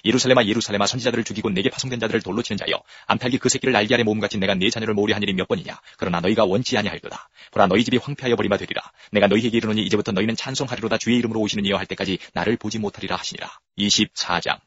예루살렘아 예루살렘아 선지자들을 죽이고 내게 파송된 자들을 돌로 치는 자여 암탉이 그 새끼를 날개 아래 모음같이 내가 네 자녀를 모으려 한 일이 몇 번이냐. 그러나 너희가 원치 아니하였도다. 보라 너희 집이 황폐하여 버리마 되리라. 내가 너희에게 이르노니 이제부터 너희는 찬송하리로다. 주의 이름으로 오시는 이여 할 때까지 나를 보지 못하리라 하시니라. 24장.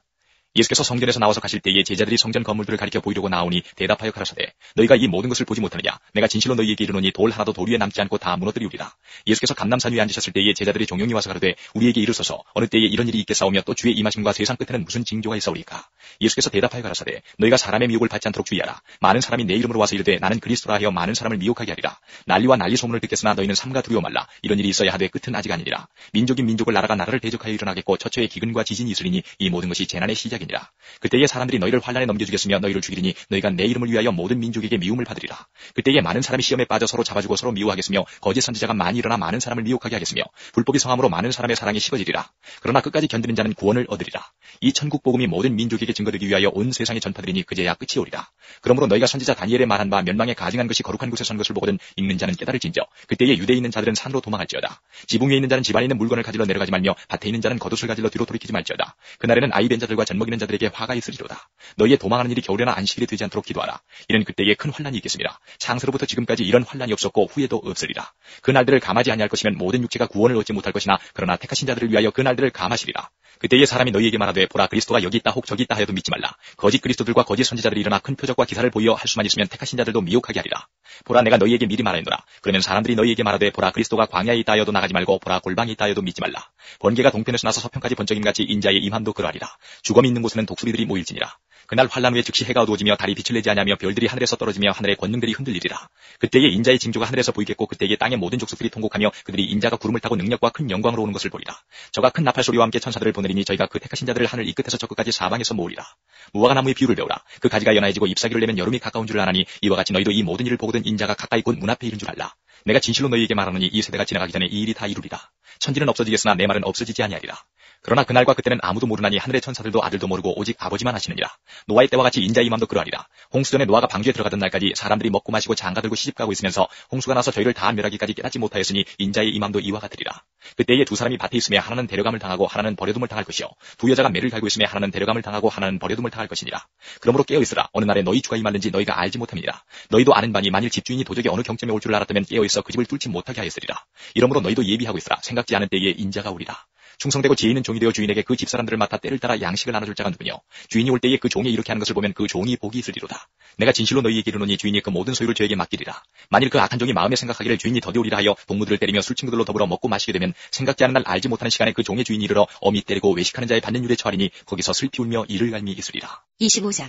예수께서 성전에서 나와서 가실 때에 제자들이 성전 건물들을 가리켜 보이려고 나오니 대답하여 가라사대 너희가 이 모든 것을 보지 못하느냐. 내가 진실로 너희에게 이르노니 돌 하나도 돌 위에 남지 않고 다 무너뜨리우리라. 예수께서 감람산 위에 앉으셨을 때에 제자들이 종용이 와서 가로되 우리에게 이르소서 어느 때에 이런 일이 있겠사오며 또 주의 임하심과 세상 끝에는 무슨 징조가 있사오리까. 예수께서 대답하여 가라사대 너희가 사람의 미혹을 받지 않도록 주의하라. 많은 사람이 내 이름으로 와서 이르되 나는 그리스도라 하여 많은 사람을 미혹하게 하리라. 난리와 난리 소문을 듣겠으나 너희는 삼가 두려워 말라. 이런 일이 있어야 하되 끝은 아직 아니니라. 민족이 민족을 나라가 나라를 대적하여 일어나겠고 처처에 기근과 지진이 있으리니 이 모든 것이 재난의 시작이니라. 되리니라. 그때에 사람들이 너희를 환난에 넘겨주겠으며 너희를 죽이리니 너희가 내 이름을 위하여 모든 민족에게 미움을 받으리라. 그때에 많은 사람이 시험에 빠져 서로 잡아주고 서로 미워하겠으며 거짓 선지자가 많이 일어나 많은 사람을 미혹하게 하겠으며 불법이 성함으로 많은 사람의 사랑이 식어지리라. 그러나 끝까지 견디는 자는 구원을 얻으리라. 이 천국 복음이 모든 민족에게 증거되기 위하여 온 세상에 전파되리니 그제야 끝이 오리라. 그러므로 너희가 선지자 다니엘의 말한 바 멸망에 가증한 것이 거룩한 곳에 선 것을 보거든 읽는 자는 깨달을진저. 그때에 유대에 있는 자들은 산으로 도망할지어다. 지붕 위에 있는 자는 집안에 있는 물건을 가지러 내려가지 말며 밭에 있는 자는 겉옷을 가지러 뒤로 돌이키지 말지어다. 그날에는 아이 벤 자들과 젖먹이는 자들에게 화가 있으리로다. 너희의 도망하는 일이 겨울에나 안식일에 되지 않도록 기도하라. 이는 그때에 큰 환난이 있겠습니다. 창세로부터 지금까지 이런 환난이 없었고 후에도 없으리라. 그 날들을 감하지 아니할 것이면 모든 육체가 구원을 얻지 못할 것이나 그러나 택하신 자들을 위하여 그 날들을 감하시리라. 그때에 사람이 너희에게 말하되 보라 그리스도가 여기 있다 혹 저기 있다 하여도 믿지 말라. 거짓 그리스도들과 거짓 선지자들이 일어나 큰 표적과 기사를 보이어 할 수만 있으면 택하신 자들도 미혹하게 하리라. 보라 내가 너희에게 미리 말하노라. 그러면 사람들이 너희에게 말하되 보라 그리스도가 광야에 있다 하여도 나가지 말고 보라 골방에 있다 하여도 믿지 말라. 번개가 동편에서 나서 서편까지 번쩍임같이 인자의 임함도 그러하리라. 죽음이 있는 곳에는 독수리들이 모일지니라. 그날 환난 후에 즉시 해가 어두워지며 달이 빛을 내지 아니하며 별들이 하늘에서 떨어지며 하늘의 권능들이 흔들리리라. 그때에 인자의 징조가 하늘에서 보이겠고 그때에 땅의 모든 족속들이 통곡하며 그들이 인자가 구름을 타고 능력과 큰 영광으로 오는 것을 보리라. 저가 큰 나팔 소리와 함께 천사들을 보내리니 저희가 그 택하신 자들을 하늘 이 끝에서 저 끝까지 사방에서 모으리라. 무화과 나무의 비유를 배우라. 그 가지가 연하해지고 잎사귀를 내면 여름이 가까운 줄을 아나니 이와 같이 너희도 이 모든 일을 보거든 인자가 가까이 곧 문 앞에 이른 줄 알라. 내가 진실로 너희에게 말하노니 이 세대가 지나가기 전에 이 일이 다 이루리라. 천지는 없어지겠으나 내 말은 없어지지 아니하리라. 그러나 그날과 그때는 아무도 모르나니 하늘의 천사들도 아들도 모르고 오직 아버지만 아시느니라. 노아의 때와 같이 인자의 임함도 그러하리라. 홍수전에 노아가 방주에 들어가던 날까지 사람들이 먹고 마시고 장가들고 시집가고 있으면서 홍수가 나서 저희를 다 멸하기까지 깨닫지 못하였으니 인자의 임함도 이와 같으리라. 그때에 두 사람이 밭에 있으며 하나는 데려감을 당하고 하나는 버려둠을 당할 것이요 두 여자가 매를 갈고 있으며 하나는 데려감을 당하고 하나는 버려둠을 당할 것이니라. 그러므로 깨어있으라. 어느 날에 너희 주가 임할는지 너희가 알지 못함이니라. 너희도 아는 바니 만일 집주인이 도적이 어느 경점에 올 줄 알았다면 깨어있어 그 집을 뚫지 못하게 하였으리라. 이러므로 너희도 예비하고 있으라. 생각지 않은 때에 인자가 오리라. 충성되고 지혜 있는 종이 되어 주인에게 그 집사람들을 맡아 때를 따라 양식을 나눠줄 자가 누구뇨. 주인이 올 때에 그 종이 이렇게 하는 것을 보면 그 종이 복이 있으리로다. 내가 진실로 너희에게 이르노니 주인이 그 모든 소유를 저에게 맡기리라. 만일 그 악한 종이 마음에 생각하기를 주인이 더디오리라 하여 동무들을 때리며 술친구들로 더불어 먹고 마시게 되면 생각지 않은 날 알지 못하는 시간에 그 종의 주인이 이르러 어미 때리고 외식하는 자의 받는 율에 처하리니 거기서 슬피 울며 이를 갈미 있으리라.
25장.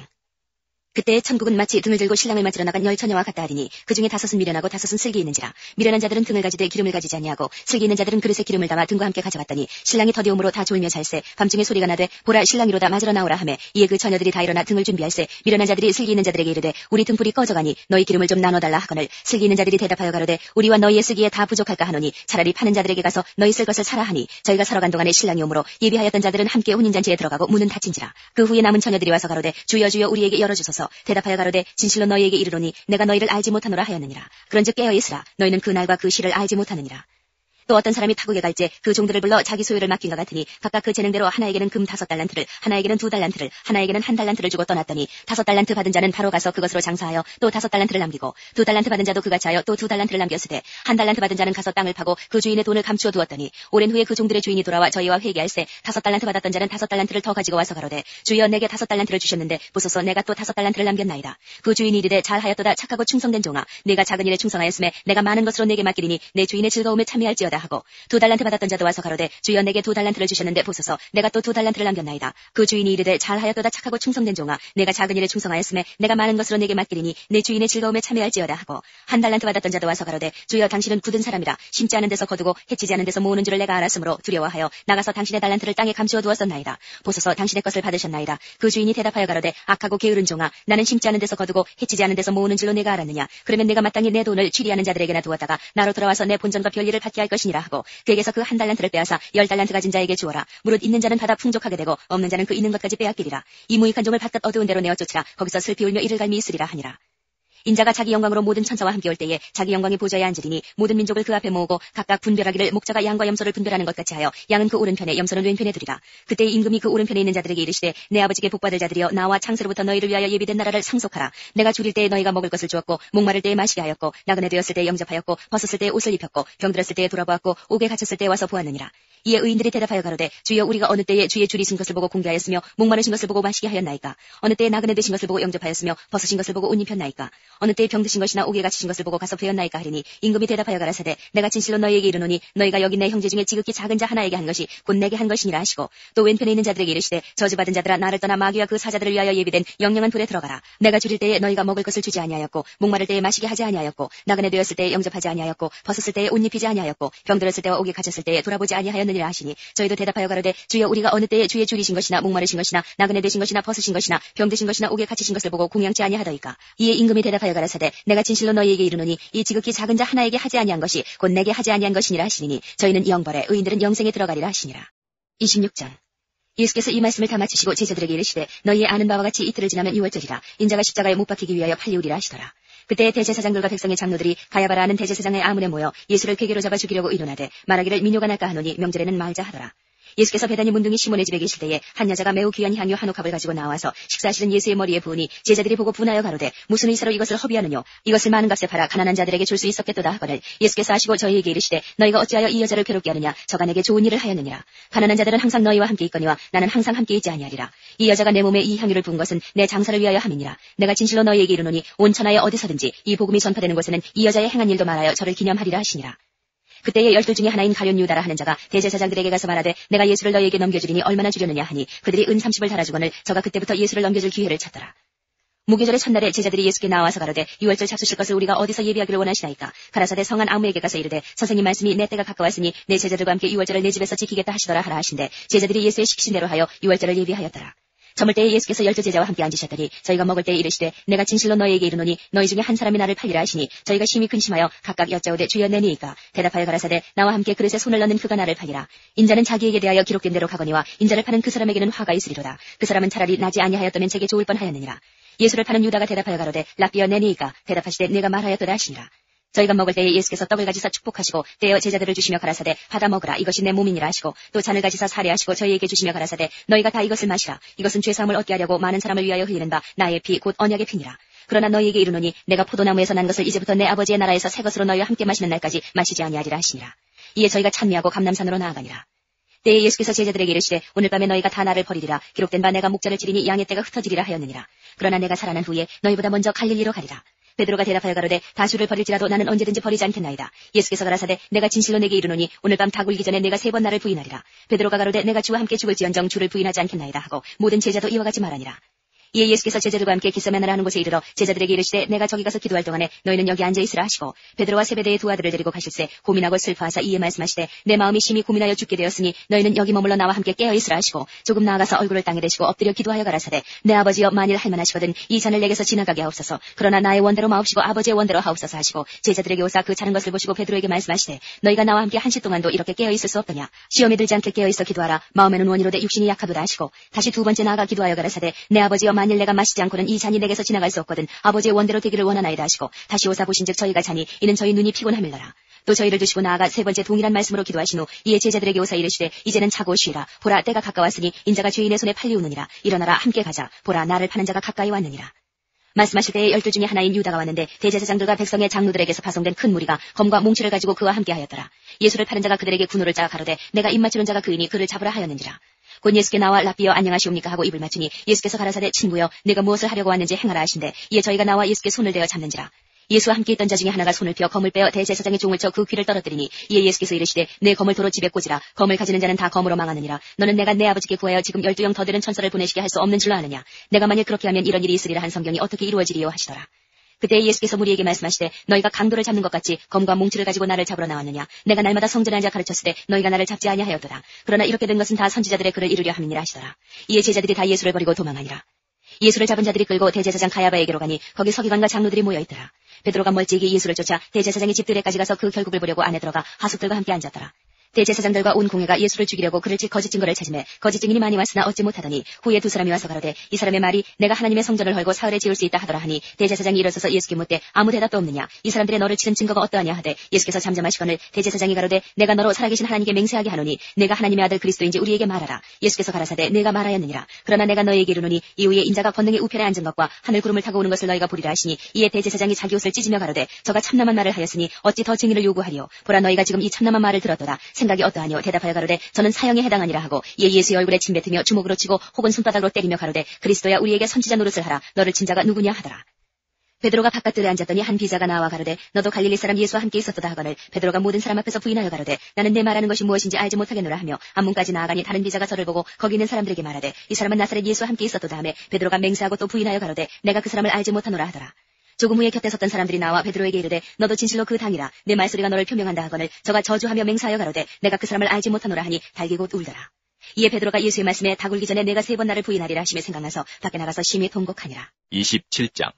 그때 천국은 마치 등을 들고 신랑을 맞으러 나간 열 처녀와 같다 하리니 그 중에 다섯은 미련하고 다섯은 슬기 있는지라. 미련한 자들은 등을 가지되 기름을 가지지 아니하고 슬기 있는 자들은 그릇에 기름을 담아 등과 함께 가져갔더니 신랑이 더디움으로 다 졸며 잘세 밤중에 소리가 나되 보라 신랑이로다 맞으러 나오라 하매 이에 그 처녀들이 다 일어나 등을 준비할세 미련한 자들이 슬기 있는 자들에게 이르되 우리 등불이 꺼져가니 너희 기름을 좀 나눠달라 하거늘 슬기 있는 자들이 대답하여 가로되 우리와 너희의 쓰기에 다 부족할까 하노니 차라리 파는 자들에게 가서 너희 쓸 것을 사라 하니 저희가 서러 간 동안에 신랑이 오므로 예비하였던 자들은 함께 혼인잔치에 들어가고 문은 닫힌지라. 그 후에 남은 처녀들이 와서 가로되 주여 주여 우리에게 열어주소서. 대답하여 가로되 진실로 너희에게 이르노니 내가 너희를 알지 못하노라 하였느니라. 그런즉 깨어있으라. 너희는 그 날과 그 시를 알지 못하느니라. 또 어떤 사람이 타국에 갈지 그 종들을 불러 자기 소유를 맡긴 것 같으니 각각 그 재능대로 하나에게는 금 5달란트를 하나에게는 2달란트를 하나에게는 1달란트를 주고 떠났더니 5달란트 받은 자는 바로 가서 그것으로 장사하여 또 5달란트를 남기고 2달란트 받은 자도 그같이 하여 또 2달란트를 남겼으되 1달란트 받은 자는 가서 땅을 파고 그 주인의 돈을 감추어 두었더니 오랜 후에 그 종들의 주인이 돌아와 저희와 회개할세 5달란트 받았던 자는 5달란트를 더 가지고 와서 가로되 주여 내게 5달란트를 주셨는데 보소서 내가 또 5달란트를 남겼나이다. 그 주인이 이르되 잘하였도다 착하고 충성된 종아 네가 작은 일에 충성하였음에 내가 많은 것으로 내게 맡기리니 내 주인의 즐거움에 참여할지어다 하고 2달란트 받았던 자도 와서 가로되 주여 내게 2달란트를 주셨는데 보소서 내가 또 2달란트를 남겼나이다. 그 주인이 이르되 잘하였도다 착하고 충성된 종아 내가 작은 일에 충성하였음에 내가 많은 것으로 내게 맡기리니 내 주인의 즐거움에 참여할지어다 하고 1달란트 받았던 자도 와서 가로되 주여 당신은 굳은 사람이라 심지 않은 데서 거두고 해치지 않은 데서 모으는 줄을 내가 알았으므로 두려워하여 나가서 당신의 달란트를 땅에 감추어 두었었나이다. 보소서 당신의 것을 받으셨나이다. 그 주인이 대답하여 가로되 악하고 게으른 종아 나는 심지 않은 데서 거두고 해치지 않은 데서 모으는 줄로 내가 알았느냐. 그러면 내가 마땅히 내 돈을 취리하는 자들에게나 두었다가 나로 돌아와서 내 본전과 별일을 받게 할 것이니라 하고 그에게서 그 1달란트를 빼앗아 10달란트 가진 자에게 주어라. 무릇 있는 자는 받아 풍족하게 되고 없는 자는 그 있는 것까지 빼앗기리라. 이 무익한 종을 바깥 어두운 데로 내어 쫓으라. 거기서 슬피 울며 이를 갈미 있으리라 하니라. 인자가 자기 영광으로 모든 천사와 함께 올 때에 자기 영광의 보좌에 앉으리니 모든 민족을 그 앞에 모으고 각각 분별하기를 목자가 양과 염소를 분별하는 것 같이 하여 양은 그 오른편에 염소는 왼편에 두리라. 그때 임금이 그 오른편에 있는 자들에게 이르시되 내 아버지께 복받을 자들이여 나와 창세로부터 너희를 위하여 예비된 나라를 상속하라. 내가 줄일 때에 너희가 먹을 것을 주었고 목마를 때에 마시게 하였고 나그네 되었을 때에 영접하였고 벗었을 때에 옷을 입혔고 병들었을 때에 돌아보았고 옥에 갇혔을 때에 와서 보았느니라. 이에 의인들이 대답하여 가로되 주여 우리가 어느 때에 주의 줄이신 것을 보고 공개하였으며 목마르신 것을 보고 마시게 하였나이까. 어느 때에 나그네 되신 것을 보고 영접하였으며 벗으신 것을 보고 옷 입혔나이까. 어느 때에 병드신 것이나 옥에 갇히신 것을 보고 가서 배웠나이까 하리니 임금이 대답하여 가라사대 내가 진실로 너희에게 이르노니 너희가 여기 내 형제 중에 지극히 작은 자 하나에게 한 것이 곧 내게 한 것이니라 하시고 또 왼편에 있는 자들에게 이르시되 저주받은 자들아 나를 떠나 마귀와 그 사자들을 위하여 예비된 영영한 불에 들어가라. 내가 줄일 때에 너희가 먹을 것을 주지 아니하였고 목마를 때에 마시게 하지 아니하였고 나그네 되었을 때에 영접하지 아니하였고 벗었을 때에 옷 입히지 아니하였고 병들었을 때와 옥에 갇혔을 때에 돌아보지 아니하였느냐 하였느니라 하시니 저희도 대답하여 가로되 주여 우리가 어느 때에 주의 줄이신 것이나 목마르신 것이나 나그네 되신 것이나 벗으신 것이나 병드신 것이나 옥에 갇히신 것을 보고 공양치 아니하더이까. 이에 임금이 대답하여 가라사대 내가 진실로 너희에게 이르노니 이 지극히 작은 자 하나에게 하지 아니한 것이 곧 내게 하지 아니한 것이니라 하시니 저희는 영벌에 의인들은 영생에 들어가리라 하시니라. 26장. 예수께서 이 말씀을 다 마치시고 제자들에게 이르시되 너희의 아는 바와 같이 이틀을 지나면 유월절이라 인자가 십자가에 못 박히기 위하여 팔리우리라 하시더라. 그때 대제사장들과 백성의 장로들이 가야바라 하는 대제사장의 아문에 모여 예수를 궤계로 잡아 죽이려고 이르나되 말하기를 민요가 날까 하노니 명절에는 말자 하더라. 예수께서 베다니 문둥이 시몬의 집에 계실 때에 한 여자가 매우 귀한 향유 한 옥합을 가지고 나와서 식사하시던 예수의 머리에 부으니 제자들이 보고 분하여 가로되 무슨 의사로 이것을 허비하느뇨 이것을 많은 값에 팔아 가난한 자들에게 줄 수 있었겠도다 하거늘 예수께서 하시고 저희에게 이르시되 너희가 어찌하여 이 여자를 괴롭게 하느냐 저가 내게 좋은 일을 하였느니라. 가난한 자들은 항상 너희와 함께 있거니와 나는 항상 함께 있지 아니하리라. 이 여자가 내 몸에 이 향유를 부은 것은 내 장사를 위하여 함이니라. 내가 진실로 너희에게 이르노니 온 천하에 어디서든지 이 복음이 전파되는 곳에는 이 여자의 행한 일도 말하여 저를 기념하리라 하시니라. 그때에 12 중에 하나인 가룟 유다라 하는 자가 대제사장들에게 가서 말하되 내가 예수를 너희에게 넘겨주리니 얼마나 주려느냐 하니 그들이 은 30을 달아주거늘 저가 그때부터 예수를 넘겨줄 기회를 찾더라. 무교절의 첫날에 제자들이 예수께 나와서 가로되 유월절 잡수실 것을 우리가 어디서 예비하기를 원하시나이까. 가라사대 성한 아무에게 가서 이르되 선생님 말씀이 내 때가 가까웠으니 내 제자들과 함께 유월절을 내 집에서 지키겠다 하시더라 하라 하신대 제자들이 예수의 시키신 대로 하여 유월절을 예비하였더라. 저물 때에 예수께서 12 제자와 함께 앉으셨더니 저희가 먹을 때에 이르시되 내가 진실로 너희에게 이르노니 너희 중에 한 사람이 나를 팔리라 하시니 저희가 심히 근심하여 각각 여짜오되 주여 내니이까. 대답하여 가라사대 나와 함께 그릇에 손을 넣는 그가 나를 팔리라. 인자는 자기에게 대하여 기록된 대로 가거니와 인자를 파는 그 사람에게는 화가 있으리로다. 그 사람은 차라리 나지 아니하였다면 제게 좋을 뻔하였느니라. 예수를 파는 유다가 대답하여 가로되 라삐어 내니이까. 대답하시되 내가 말하였도다 하시니라. 저희가 먹을 때에 예수께서 떡을 가지사 축복하시고 떼어 제자들을 주시며 가라사대 받아 먹으라 이것이 내 몸이니라 하시고 또 잔을 가지사 사례하시고 저희에게 주시며 가라사대 너희가 다 이것을 마시라 이것은 죄사함을 얻게 하려고 많은 사람을 위하여 흘리는 바 나의 피 곧 언약의 피니라. 그러나 너희에게 이르노니 내가 포도나무에서 난 것을 이제부터 내 아버지의 나라에서 새 것으로 너희와 함께 마시는 날까지 마시지 아니하리라 하시니라. 이에 저희가 찬미하고 감람산으로 나아가니라. 때에 예수께서 제자들에게 이르시되 오늘 밤에 너희가 다 나를 버리리라. 기록된 바 내가 목자를 찌르니 양의 떼가 흩어지리라 하였느니라. 그러나 내가 살아난 후에 너희보다 먼저 갈릴리로 가리라. 베드로가 대답하여 가로되 다주를 버릴지라도 나는 언제든지 버리지 않겠나이다. 예수께서 가라사대 내가 진실로 내게 이르노니 오늘 밤 다 굴기 전에 내가 3번 나를 부인하리라. 베드로가 가로되 내가 주와 함께 죽을지언정 주를 부인하지 않겠나이다 하고 모든 제자도 이와 같이 말하니라. 이에 예수께서 제자들과 함께 겟세마네라 하는 곳에 이르러 제자들에게 이르시되 내가 저기 가서 기도할 동안에 너희는 여기 앉아 있으라 하시고 베드로와 세베대의 두 아들을 데리고 가실새 고민하고 슬퍼하사 이에 말씀하시되 내 마음이 심히 고민하여 죽게 되었으니 너희는 여기 머물러 나와 함께 깨어 있으라 하시고 조금 나아가서 얼굴을 땅에 대시고 엎드려 기도하여 가라사대 내 아버지여 만일 할만하시거든 이 잔을 내게서 지나가게 하옵소서. 그러나 나의 원대로 마옵시고 아버지의 원대로 하옵소서 하시고 제자들에게 오사 그 자는 것을 보시고 베드로에게 말씀하시되 너희가 나와 함께 한시 동안도 이렇게 깨어 있을 수 없더냐. 시험에 들지 않게 깨어 있어 기도하라. 마음에는 원이로되 육신이 약하도다 하시고 다시 두 번째 나아가 기도하여 가라사대 내 아버지여 만일 내가 마시지 않고는 이 잔이 내게서 지나갈 수 없거든 아버지의 원대로 되기를 원하나이다 하시고 다시 오사 보신즉 저희가 자니 이는 저희 눈이 피곤함일러라. 또 저희를 두시고 나아가 세 번째 동일한 말씀으로 기도하신 후 이에 제자들에게 오사 이르시되 이제는 자고 쉬라. 보라 때가 가까웠으니 인자가 죄인의 손에 팔리우느니라. 일어나라 함께 가자. 보라 나를 파는 자가 가까이 왔느니라. 말씀하실 때에 12 중에 하나인 유다가 왔는데 대제사장들과 백성의 장로들에게서 파송된 큰 무리가 검과 몽치를 가지고 그와 함께 하였더라. 예수를 파는 자가 그들에게 군호를 짜가 가로되 내가 입맞추는 자가 그이니 그를 잡으라 하였느니라. 곧 예수께 나와 라삐어 안녕하시옵니까 하고 입을 맞추니 예수께서 가라사대 친구여 내가 무엇을 하려고 왔는지 행하라 하신대 이에 저희가 나와 예수께 손을 대어 잡는지라. 예수와 함께 있던 자 중에 하나가 손을 펴 검을 빼어 대제사장의 종을 쳐 그 귀를 떨어뜨리니 이에 예수께서 이르시되 내 검을 도로 집에 꽂으라. 검을 가지는 자는 다 검으로 망하느니라. 너는 내가 내 아버지께 구하여 지금 12영 더 되는 천사를 보내시게 할 수 없는 줄로 아느냐. 내가 만일 그렇게 하면 이런 일이 있으리라 한 성경이 어떻게 이루어지리요 하시더라. 그때 예수께서 무리에게 말씀하시되 너희가 강도를 잡는 것 같이 검과 몽치를 가지고 나를 잡으러 나왔느냐. 내가 날마다 성전에 앉아 가르쳤을 때 너희가 나를 잡지 아니하였도다. 그러나 이렇게 된 것은 다 선지자들의 글을 이루려 함이니라 하시더라. 이에 제자들이 다 예수를 버리고 도망하니라. 예수를 잡은 자들이 끌고 대제사장 가야바에게로 가니 거기 서기관과 장로들이 모여있더라. 베드로가 멀찍이 예수를 쫓아 대제사장의 집들에까지 가서 그 결국을 보려고 안에 들어가 하숙들과 함께 앉았더라. 대제사장들과 온 공회가 예수를 죽이려고 그를 질 거짓 증거를 찾으매 거짓 증인이 많이 왔으나 얻지 못하더니 후에 두 사람이 와서 가로되 이 사람의 말이 내가 하나님의 성전을 헐고 사흘에 지을 수 있다 하더라 하니 대제사장이 일어서서 예수께 묻되 아무 대답도 없느냐. 이 사람들의 너를 치는 증거가 어떠하냐 하되 예수께서 잠잠하시거늘 대제사장이 가로되 내가 너로 살아계신 하나님께 맹세하게 하노니 내가 하나님의 아들 그리스도인지 우리에게 말하라. 예수께서 가라사대 내가 말하였느니라. 그러나 내가 너희에게 이르노니 이후에 인자가 권능의 우편에 앉은 것과 하늘 구름을 타고 오는 것을 너희가 보리라 하시니 이에 대제사장이 자기 옷을 찢으며 가로되 저가 참남한 말을 하였으니 어찌 더 증인을 요구하리요. 보라 너희가 지금 이 참남한 말을 들었도다. 생각이 어떠하뇨. 대답하여 가로되 저는 사형에 해당하니라 하고 이에 예수의 얼굴에 침 뱉으며 주먹으로 치고 혹은 손바닥으로 때리며 가로되 그리스도야 우리에게 선지자 노릇을 하라. 너를 친 자가 누구냐 하더라. 베드로가 바깥들에 앉았더니 한 비자가 나와 가로되 너도 갈릴리 사람 예수와 함께 있었도다 하거늘 베드로가 모든 사람 앞에서 부인하여 가로되 나는 내 말하는 것이 무엇인지 알지 못하겠노라 하며 앞문까지 나아가니 다른 비자가 저를 보고 거기 있는 사람들에게 말하되 이 사람은 나사렛 예수와 함께 있었도다 하며 베드로가 맹세하고 또 부인하여 가로되 내가 그 사람을 알지 못하노라 하더라. 조금 후에 곁에 섰던 사람들이 나와 베드로에게 이르되 너도 진실로 그 당이라 내 말소리가 너를 표명한다 하거늘 저가 저주하며 맹세하여 가로되 내가 그 사람을 알지 못하노라 하니 달기 곧 울더라. 이에 베드로가 예수의 말씀에 닭 울기 전에 내가 3번 나를 부인하리라 하심에 생각나서 밖에 나가서 심히 통곡하니라.
27장.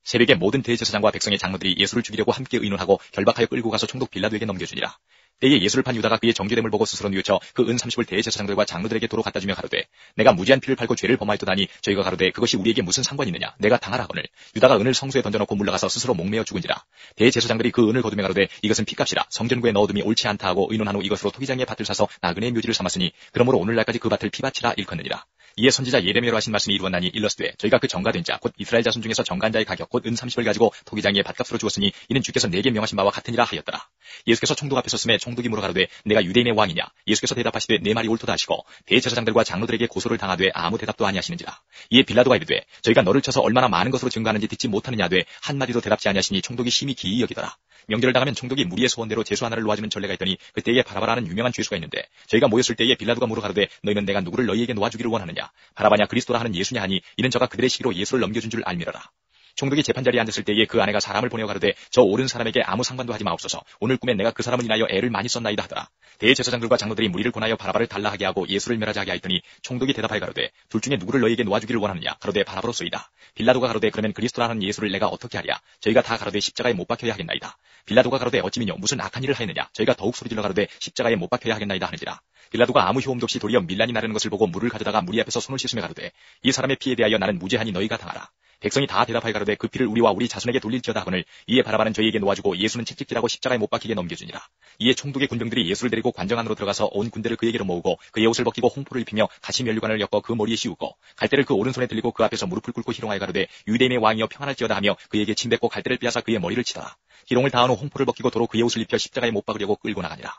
새벽에 모든 대제사장과 백성의 장로들이 예수를 죽이려고 함께 의논하고 결박하여 끌고 가서 총독 빌라도에게 넘겨주니라. 때에 예수를 판 유다가 그의 정죄됨을 보고 스스로 뉘우쳐 그 은 30을 대제사장들과 장로들에게 도로 갖다 주며 가로되 내가 무지한 피를 팔고 죄를 범하였도다니 저희가 가로되 그것이 우리에게 무슨 상관이 있느냐 내가 당하라 하거늘 유다가 은을 성소에 던져놓고 물러가서 스스로 목매어 죽은지라. 대제사장들이 그 은을 거두며 가로되 이것은 피값이라 성전구에 넣어둠이 옳지 않다 하고 의논한 후 이것으로 토기장의 밭을 사서 나그네의 묘지를 삼았으니 그러므로 오늘날까지 그 밭을 피밭이라 일컫느니라. 이에 선지자 예레미야로 하신 말씀이 이루어나니 일러스되 저희가 그 정가된 자 곧 이스라엘 자손 중에서 정가한 자의 가격 곧 은 30을 가지고 토기장의 밭값으로 주었으니 이는 주께서 내게 명하신 바와 같으니라 하였더라. 예수께서 총독 앞에 섰음에 총독이 물어 가로되 내가 유대인의 왕이냐. 예수께서 대답하시되 내 말이 옳도다 하시고 대제사장들과 장로들에게 고소를 당하되 아무 대답도 아니하시는지라. 이에 빌라도가 이르되 저희가 너를 쳐서 얼마나 많은 것으로 증거하는지 듣지 못하느냐 하되 한마디도 대답지 아니하시니 총독이 심히 기이 여기더라. 명절을 당하면 총독이 무리의 소원대로 제수 하나를 놓아주는 전례가 있더니 그때에 바라바라는 유명한 죄수가 있는데 저희가 모였을 때에 빌라도가 물어 가로되 너희는 내가 누구를 너희에게 놓아주기를 원하느냐. 바라바냐 그리스도라 하는 예수냐 하니 이는 저가 그들의 시기로 예수를 넘겨준 줄 알미러라. 총독이 재판자리에 앉았을 때에 그 아내가 사람을 보내어 가로되 저 옳은 사람에게 아무 상관도 하지 마옵소서. 오늘 꿈에 내가 그 사람을 인하여 애를 많이 썼나이다 하더라. 대제사장들과 장로들이 무리를 권하여 바라바를 달라 하게 하고 예수를 멸하자 하게 하였더니 총독이 대답하여 가로되 둘 중에 누구를 너희에게 놓아주기를 원하느냐. 가로되 바라바로소이다. 빌라도가 가로되 그러면 그리스도라는 예수를 내가 어떻게 하랴. 저희가 다 가로되 십자가에 못 박혀야 하겠나이다. 빌라도가 가로되 어찌미뇨 무슨 악한 일을 하였느냐. 저희가 더욱 소리질러 가로되 십자가에 못 박혀야 하겠나이다 하는지라. 빌라도가 아무 효험도 없이 도리어 밀란이 나르는 것을 보고 물을 가져다가 무리 앞에서 손을 씻으며 가로되 이 사람의 피에 대하여 나는 무죄하니 너희가 당하라. 백성이 다 대답하여 가로되 그 피를 우리와 우리 자손에게 돌릴지어다 하거늘 이에 바라바는 저희에게 놓아주고 예수는 채찍질하고 십자가에 못 박히게 넘겨주니라. 이에 총독의 군병들이 예수를 데리고 관정 안으로 들어가서 온 군대를 그에게로 모으고 그의 옷을 벗기고 홍포를 입히며 가시 면류관을 엮어 그 머리에 씌우고 갈대를 그 오른손에 들리고 그 앞에서 무릎을 꿇고 희롱하여 가로되 유대인의 왕이여 평안할지어다 하며 그에게 침뱉고 갈대를 빼앗아 그의 머리를 치더라. 희롱을 다한 후 홍포를 벗기고 도로 그의 옷을 입혀 십자가에 못 박으려고 끌고 나가니라.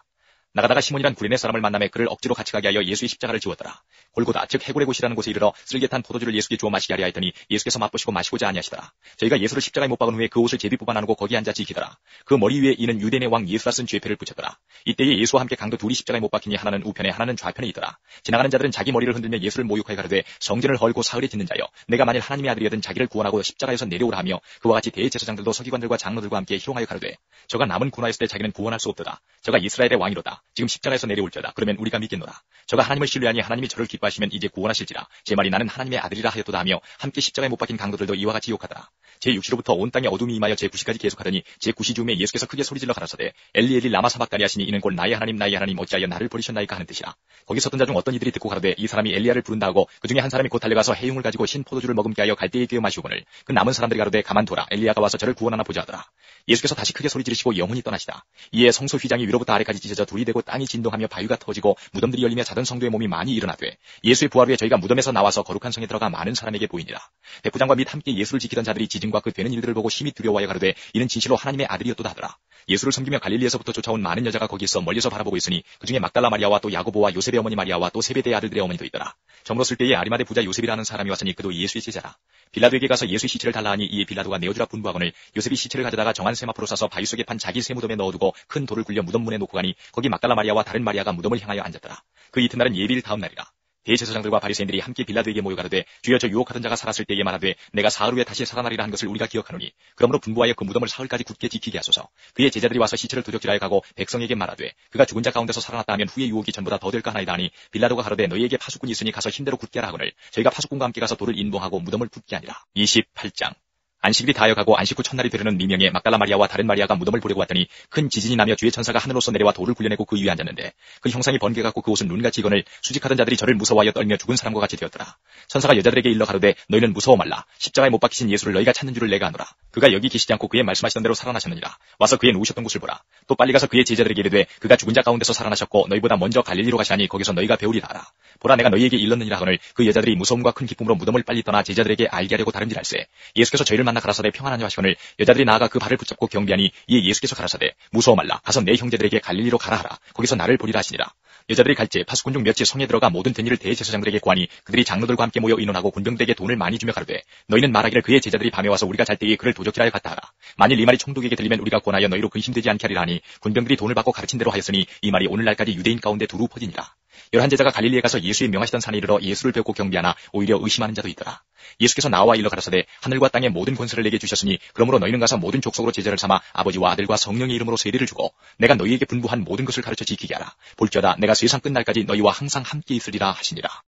나가다가 시몬이란 구레네 사람을 만나매 그를 억지로 같이 가게 하여 예수의 십자가를 지웠더라. 골고다 즉 해골의 곳이라는 곳에 이르러 쓸개탄 포도주를 예수께 주어 마시게 하려 하였더니 예수께서 맛보시고 마시고자 아니하시더라. 저희가 예수를 십자가에 못 박은 후에 그 옷을 제비 뽑아 나누고 거기 앉아 지키더라. 그 머리 위에 이는 유대인의 왕 예수라 쓴 죄패를 붙였더라. 이때에 예수와 함께 강도 둘이 십자가에 못 박히니 하나는 우편에 하나는 좌편에 있더라. 지나가는 자들은 자기 머리를 흔들며 예수를 모욕하여 가로되 성전을 헐고 사흘에 짓는 자여 내가 만일 하나님의 아들이여든 자기를 구원하고 십자가에서 내려오라 하며 그와 같이 대제사장들도 서기관들과 장로들과 함께 희롱하여 가로되 저가 남은 군화였을 때 자기는 구원할 수 없도다. 저가 이스라엘의 왕이로다. 지금 십자가에서 내려올지어다. 그러면 우리가 믿겠노라. 저가 하나님을 신뢰하니 하나님이 저를 기뻐하시면 이제 구원하실지라. 제 말이 나는 하나님의 아들이라 하였도다 하며 함께 십자가에 못 박힌 강도들도 이와 같이 욕하더라. 제6시로부터 온 땅에 어둠이 임하여 제9시까지 계속하더니 제9시 즈음에 예수께서 크게 소리질러 가라사대 엘리 엘리 라마 사박다니 하시니 이는 곧 나의 하나님 어찌하여 나를 버리셨나이까 하는 뜻이라. 거기 섰던 자 중 어떤 이들이 듣고 가로되 이 사람이 엘리야를 부른다 하고 그 중에 한 사람이 곧 달려가서 해용을 가지고 신 포도주를 머금게 하여 갈대에 끼어 마시고는 그 남은 사람들이 가로되 가만둬라 엘리야가 와서 저를 구원하나 보자 하더라. 예수께서 다시 크게 소리 지르시고 영혼이 떠나시다. 이에 성소 휘장이 위로부터 아래까지 찢어져 둘이 되고 땅이 진동하며 바위가 터지고 무덤들이 열리며 자던 성도의 몸이 많이 일어나되 예수의 부활 후에 저희가 무덤에서 나와서 거룩한 성에 들어가 많은 사람에게 보이니라. 백부장과 및 함께 예수를 지키던 자들이 지진과 그 되는 일들을 보고 심히 두려워하여 가로되 이는 진실로 하나님의 아들이었도다 하더라. 예수를 섬기며 갈릴리에서부터 쫓아온 많은 여자가 거기 있어 멀리서 바라보고 있으니 그중에 막달라 마리아와 또 야고보와 요셉의 어머니 마리아와 또 세베대의 아들들의 어머니도 있더라. 저물었을 때에 아리마대 부자 요셉이라는 사람이 왔으니 그도 예수의 제자라. 빌라도에게 가서 예수의 시체를 달라 하니 이에 빌라도가 내어주라 분부하거늘 요셉이 시체를 가져다가 정한 셈 앞으로 싸서 바위 속에 판 자기 세 무덤에 넣어두고 큰 돌을 굴려 무덤 문에 놓고 가니 거기 막달라 마리아와 다른 마리아가 무덤을 향하여 앉았더라. 그 이튿날은 예비일 다음 날이라. 대제사장들과 바리새인들이 함께 빌라도에게 모여 가로되 주여 저 유혹하던 자가 살았을 때에 말하되 내가 사흘 후에 다시 살아나리라 한 것을 우리가 기억하노니 그러므로 분부하여 그 무덤을 사흘까지 굳게 지키게 하소서. 그의 제자들이 와서 시체를 도적질하여 가고 백성에게 말하되 그가 죽은 자 가운데서 살아났다 하면 후에 유혹이 전보다 더 될까 하나이다 하니 빌라도가 가로되 너희에게 파수꾼이 있으니 가서 힘대로 굳게 하라 하거늘 저희가 파수꾼과 함께 가서 돌을 인도하고 무덤을 굳게 하니라. 28장 안식일이 다여가고 안식 후 첫날이 되려는 미명에 막달라 마리아와 다른 마리아가 무덤을 보려고 왔더니 큰 지진이 나며 주의 천사가 하늘로서 내려와 돌을 굴려내고 그 위에 앉았는데 그 형상이 번개 같고 그 옷은 눈같이 익거늘 수직하던 자들이 저를 무서워하여 떨며 죽은 사람과 같이 되었더라. 천사가 여자들에게 일러 가로되 너희는 무서워 말라. 십자가에 못 박히신 예수를 너희가 찾는 줄을 내가 아노라. 그가 여기 계시지 않고 그의 말씀하시던 대로 살아나셨느니라. 와서 그의 누우셨던 곳을 보라. 또 빨리 가서 그의 제자들에게 이르되 그가 죽은 자 가운데서 살아나셨고 너희보다 먼저 갈릴리로 가시나니 거기서 너희가 배우리라 하라. 보라 내가 너희에게 일렀느니라 하거늘 그 여자들이 무서움과 큰 기쁨으로 무덤을 빨리 떠나 제자들에게 알게 하려고 다름질할세. 예수께서 저희를 만나 가라사대 평안하냐 하시거늘 여자들이 나아가 그 발을 붙잡고 경배하니 이에 예수께서 가라사대 무서워 말라. 가서 내 형제들에게 갈릴리로 가라 하라. 거기서 나를 보리라 하시니라. 여자들이 갈째 파수꾼 중 몇이 성에 들어가 모든 된 일을 대제사장들에게 구하니 그들이 장로들과 함께 모여 의논하고 군병들에게 돈을 많이 주며 가로되 너희는 말하기를 그의 제자들이 밤에 와서 우리가 잘 때에 그를 도적질하여 갔다 하라. 만일 이 말이 총독에게 들리면 우리가 권하여 너희로 근심되지 않게 하리라 하니 군병들이 돈을 받고 가르친 대로 하였으니 이 말이 오늘날까지 유대인 가운데 두루 퍼지니라. 11 제자가 갈릴리에 가서 예수의 명하시던 산에 이르러 예수를 뵙고 경배하나 오히려 의심하는 자도 있더라. 예수께서 나와 일러 가라사대 하늘과 땅의 모든 권세를 내게 주셨으니 그러므로 너희는 가서 모든 족속으로 제자를 삼아 아버지와 아들과 성령의 이름으로 세례를 주고 내가 너희에게 분부한 모든 것을 가르쳐 지키게 하라. 볼지어다 내가 세상 끝날까지 너희와 항상 함께 있으리라 하시니라.